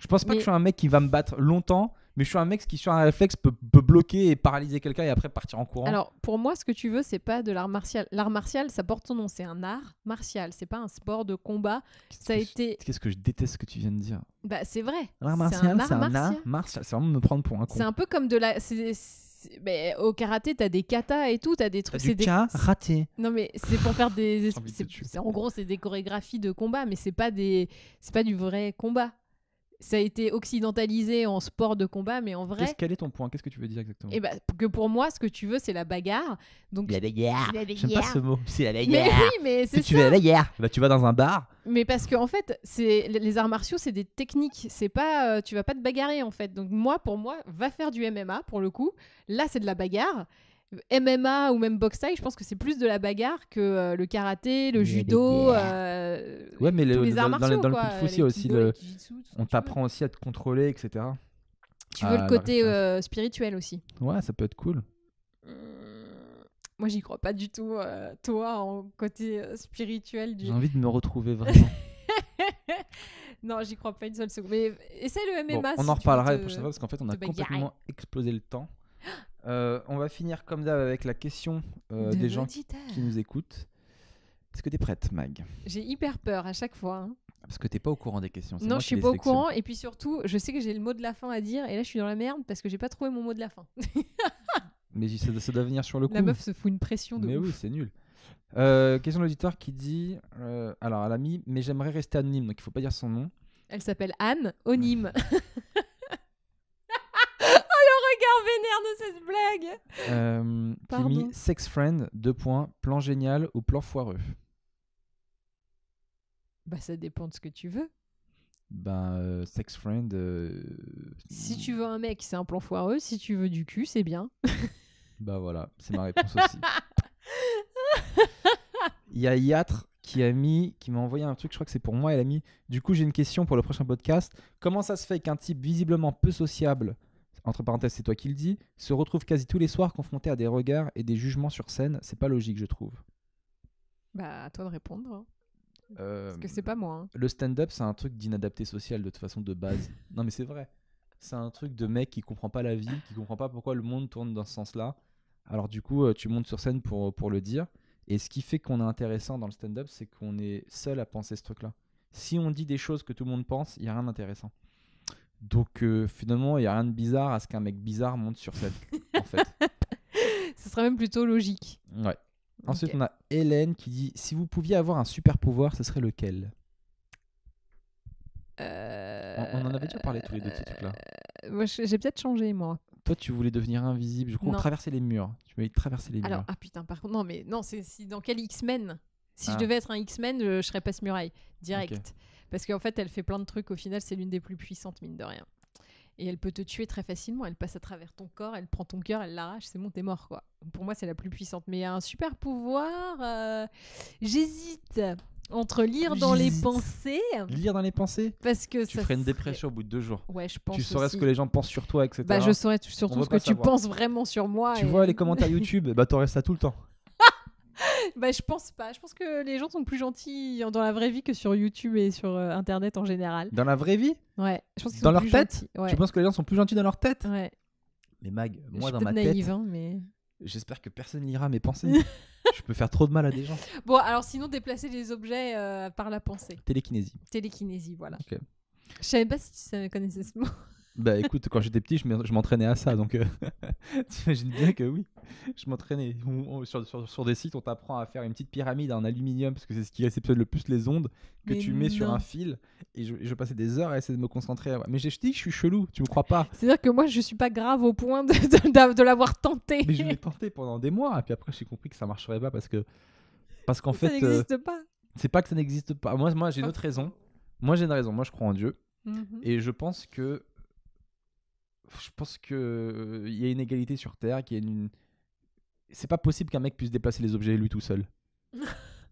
Je pense pas Mais- que je suis un mec qui va me battre longtemps, mais je suis un mec qui, sur un réflexe, peut bloquer et paralyser quelqu'un et après partir en courant. Alors, pour moi, ce que tu veux, c'est pas de l'art martial. L'art martial, ça porte son nom. C'est un art martial. C'est pas un sport de combat. Ça a été. Qu'est-ce que je déteste ce que tu viens de dire. Bah, c'est vrai. L'art C'est un martial, art c'est un art martial. martial. C'est vraiment me prendre pour un con. C'est un peu comme de la. Mais au karaté, t'as des katas et tout. T'as des T'as trucs. du C'est des. raté. Non, mais c'est pour faire des. J'ai envie de te tuer. En gros, c'est des chorégraphies de combat, mais c'est pas du vrai combat. Ça a été occidentalisé en sport de combat, mais en vrai. Quel est ton point? Qu'est-ce que tu veux dire exactement? Et bah, que pour moi, ce que tu veux, c'est la bagarre. Donc, La bagarre. La J'aime pas bagarre. ce mot. C'est la mais bagarre. oui, mais c'est Tu ça. veux la bagarre? Bah, tu vas dans un bar. Mais parce que en fait, c'est les arts martiaux, c'est des techniques. C'est pas, tu vas pas te bagarrer en fait. Donc pour moi, va faire du MMA pour le coup. Là, c'est de la bagarre. MMA ou même boxe thaï, je pense que c'est plus de la bagarre que le karaté, le La judo. Ouais, mais tous les arts martiaux, dans le quoi, kung fu, les il y a aussi kickbo, les kijitsu, tout ce que on tu t'apprend aussi à te contrôler, etc. veux. Tu veux à le côté la spirituel aussi. Ouais, ça peut être cool. Moi, j'y crois pas du tout. Toi, en côté spirituel. J'ai envie de me retrouver vraiment. Non, j'y crois pas une seule seconde. Mais essaie le Bon, MMA. on si en tu reparlera veux la prochaine fois parce qu'en fait, on a te bagarrer. complètement explosé le temps. On va finir comme d'hab avec la question De des gens l'auditeur. qui nous écoutent. Est-ce que t'es prête, Mag? J'ai hyper peur à chaque fois. Hein. Parce que t'es pas au courant des questions. c'est Non, moi je qui suis les pas au sélectionne. courant. Et puis surtout, je sais que j'ai le mot de la fin à dire. Et là, je suis dans la merde parce que j'ai pas trouvé mon mot de la fin. Mais ça doit venir sur le coup. La meuf se fout une pression de Mais ouf. oui, c'est nul. Question de l'auditeur qui dit alors, elle a mis mais j'aimerais rester anonyme, donc il faut pas dire son nom. Elle s'appelle Anne, Onym. Oh, le regard vénère de cette blague. Qui a mis Pardon. sex friend, plan génial ou plan foireux. Bah, ça dépend de ce que tu veux. Ben, sex friend. Si tu veux un mec, c'est un plan foireux. Si tu veux du cul, c'est bien. Bah voilà, c'est ma réponse aussi. Il y a Yatre qui m'a envoyé un truc, je crois que c'est pour moi, elle a mis du coup j'ai une question pour le prochain podcast. Comment ça se fait qu'un type visiblement peu sociable, entre parenthèses c'est toi qui le dis, se retrouve quasi tous les soirs confronté à des regards et des jugements sur scène? C'est pas logique, je trouve. Bah, à toi de répondre. Hein. Parce que c'est pas moi. Hein. Le stand-up, c'est un truc d'inadapté social de toute façon de base. Non mais c'est vrai. C'est un truc de mec qui comprend pas la vie, qui comprend pas pourquoi le monde tourne dans ce sens-là. Alors du coup, tu montes sur scène pour le dire. Et ce qui fait qu'on est intéressant dans le stand-up, c'est qu'on est seul à penser ce truc-là. Si on dit des choses que tout le monde pense, il n'y a rien d'intéressant. Donc finalement, il n'y a rien de bizarre à ce qu'un mec bizarre monte sur scène, en fait. Ce serait même plutôt logique. Ouais. Ensuite, Ok. on a Hélène qui dit « Si vous pouviez avoir un super pouvoir, ce serait lequel ?» On en avait déjà parlé tous les deux de ces trucs-là. Moi, j'ai peut-être changé, moi. Toi, tu voulais devenir invisible, je crois, Non. traverser les murs. Tu m'avais dit traverser les Alors, murs. ah putain, par contre, non, mais non, c'est si dans quel X-Men? Si Ah. je devais être un X-Men, je serais passe-muraille, direct. Parce qu'en fait, elle fait plein de trucs. Au final, c'est l'une des plus puissantes, mine de rien. Et elle peut te tuer très facilement. Elle passe à travers ton corps, elle prend ton cœur, elle l'arrache, c'est bon, t'es mort, quoi. Pour moi, c'est la plus puissante. Mais un super pouvoir, j'hésite entre lire dans les J'hésite. pensées, Lire dans les pensées, parce que tu ça ferais une serait- dépression au bout de 2 jours. Ouais, je pense. Tu saurais ce aussi. que les gens pensent sur toi, etc. Bah, je saurais On surtout veut ce que pas tu savoir. penses vraiment sur moi. Tu et- vois les commentaires YouTube, bah t'aurais ça tout le temps. Bah, je pense pas. Je pense que les gens sont plus gentils dans la vraie vie que sur YouTube et sur Internet en général. Dans la vraie vie, Ouais, je pense qu'ils Dans sont leur plus tête gentils. Ouais. tu penses que les gens sont plus gentils dans leur tête? Ouais. Mais Mag, Je moi suis dans peut-être ma naïve, tête, hein, mais... j'espère que personne lira mes pensées. Je peux faire trop de mal à des gens. Bon, alors sinon, déplacer les objets par la pensée. Télékinésie. Télékinésie, voilà. Ok. Je savais pas si tu connaissais ce mot. Bah écoute, quand j'étais petit, je m'entraînais à ça, donc t'imagines bien que oui, je m'entraînais. Sur des sites, on t'apprend à faire une petite pyramide en aluminium, parce que c'est ce qui réceptionne le plus les ondes, que Mais tu mets sur non. un fil, et je passais des heures à essayer de me concentrer. Mais j'ai dit que je suis chelou, tu me crois pas? C'est-à-dire que moi, je suis pas grave au point de l'avoir tenté. Mais je l'ai tenté pendant des mois, et puis après j'ai compris que ça marcherait pas, parce qu'en Ça fait, n'existe pas. c'est pas que ça n'existe pas. Moi j'ai une autre raison. Moi j'ai une raison, moi je crois en Dieu, Mhm. et je pense que il y a une égalité sur Terre, qu'il y a une... C'est pas possible qu'un mec puisse déplacer les objets lui tout seul.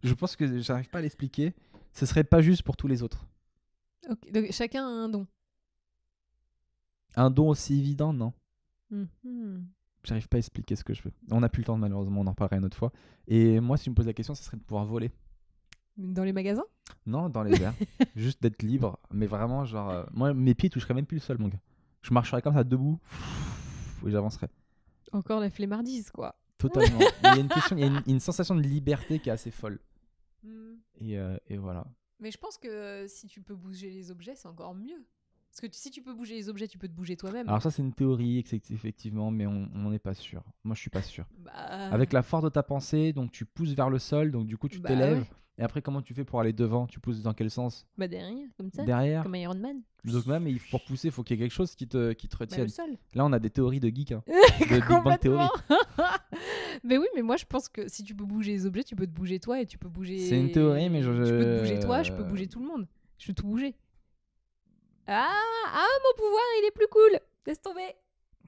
Je pense que j'arrive pas à l'expliquer. Ce serait pas juste pour tous les autres. Ok, donc, chacun a un don. Un don aussi évident, non. Mhm. J'arrive pas à expliquer ce que je veux. On n'a plus le temps malheureusement, on en reparlera une autre fois. Et moi, si tu me poses la question, ce serait de pouvoir voler. Dans les magasins? Non, dans les airs. Juste d'être libre. Mais vraiment, genre, moi, mes pieds toucheraient même plus le sol, mon gars. Je marcherais comme ça debout. Et j'avancerais. Encore la flemmardise, quoi. Totalement. Mais il y a une question, il y a une sensation de liberté qui est assez folle. Et voilà. Mais je pense que si tu peux bouger les objets, c'est encore mieux. Parce que si tu peux bouger les objets, tu peux te bouger toi-même. Alors ça, c'est une théorie, effectivement, mais on n'en est pas sûr. Moi, je suis pas sûr. Bah... Avec la force de ta pensée, donc tu pousses vers le sol, donc du coup, tu t'élèves. Ouais. Et après, comment tu fais pour aller devant? Tu pousses dans quel sens? Bah derrière, comme ça. Derrière. Comme Iron Man. Donc même, pour pousser, il faut qu'il y ait quelque chose qui te Bah, retienne. le sol. Là, on a des théories de geeks. Hein. De Big Bang Theory. Mais oui, mais moi je pense que si tu peux bouger les objets, tu peux te bouger toi et tu peux bouger. C'est une théorie, mais je peux te bouger toi, je peux bouger tout le monde. Je peux tout bouger. Ah, mon pouvoir, il est plus cool. Laisse tomber.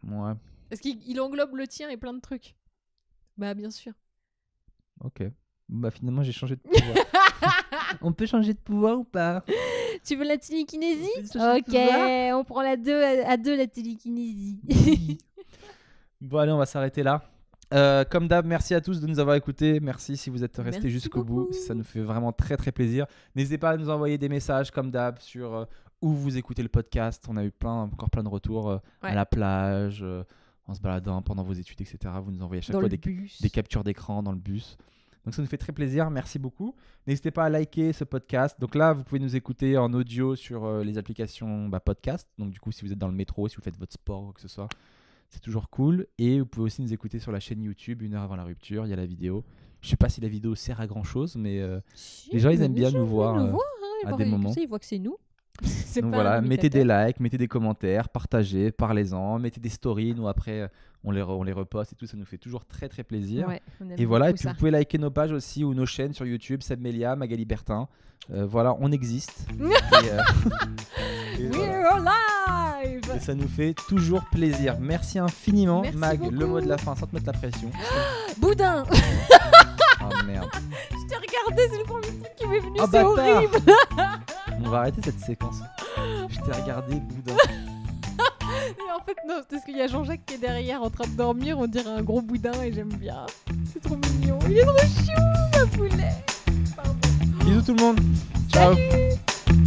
Ouais. Parce qu'il englobe le tien et plein de trucs. Bah bien sûr. Ok. Bah finalement, j'ai changé de pouvoir. On peut changer de pouvoir ou pas? Tu veux la télékinésie? Ok, on prend la 2 à 2 la télékinésie. Bon allez, on va s'arrêter là. Comme d'hab, merci à tous de nous avoir écoutés. Merci si vous êtes restés Merci jusqu'au beaucoup. bout. Ça nous fait vraiment très très plaisir. N'hésitez pas à nous envoyer des messages comme d'hab sur où vous écoutez le podcast. On a eu encore plein de retours à la plage, en se baladant pendant vos études, etc. Vous nous envoyez à chaque Dans fois le bus. des captures d'écran dans le bus. Donc ça nous fait très plaisir, merci beaucoup. N'hésitez pas à liker ce podcast. Donc là, vous pouvez nous écouter en audio sur les applications podcast. Donc du coup, si vous êtes dans le métro, si vous faites votre sport ou quoi que ce soit, c'est toujours cool. Et vous pouvez aussi nous écouter sur la chaîne YouTube, 1 heure avant la rupture, il y a la vidéo. Je sais pas si la vidéo sert à grand chose, mais les gens ils aiment bien nous voir à des moments. Ils voient que c'est nous. Donc voilà, mettez des likes, mettez des commentaires, partagez, parlez-en, mettez des stories. Nous après, on les reposte et tout, ça nous fait toujours très très plaisir. Ouais, on aime Et voilà, et beaucoup puis ça. vous pouvez liker nos pages aussi ou nos chaînes sur YouTube, Seb Melia, Magali Bertin. Voilà, on existe. Et We're voilà. alive. Et ça nous fait toujours plaisir. Merci infiniment, Merci Mag. beaucoup. Le mot de la fin, sans te mettre la pression. Boudin. Oh merde. Je t'ai regardé, c'est le premier truc qui m'est venu, Oh, c'est bâtard. horrible. On va arrêter cette séquence. Je t'ai regardé, boudin. Mais en fait, non, c'est parce qu'il y a Jean-Jacques qui est derrière en train de dormir, on dirait un gros boudin et j'aime bien. C'est trop mignon. Il est trop chou, ma poulet. Pardon. Bisous tout le monde. Ciao. Salut.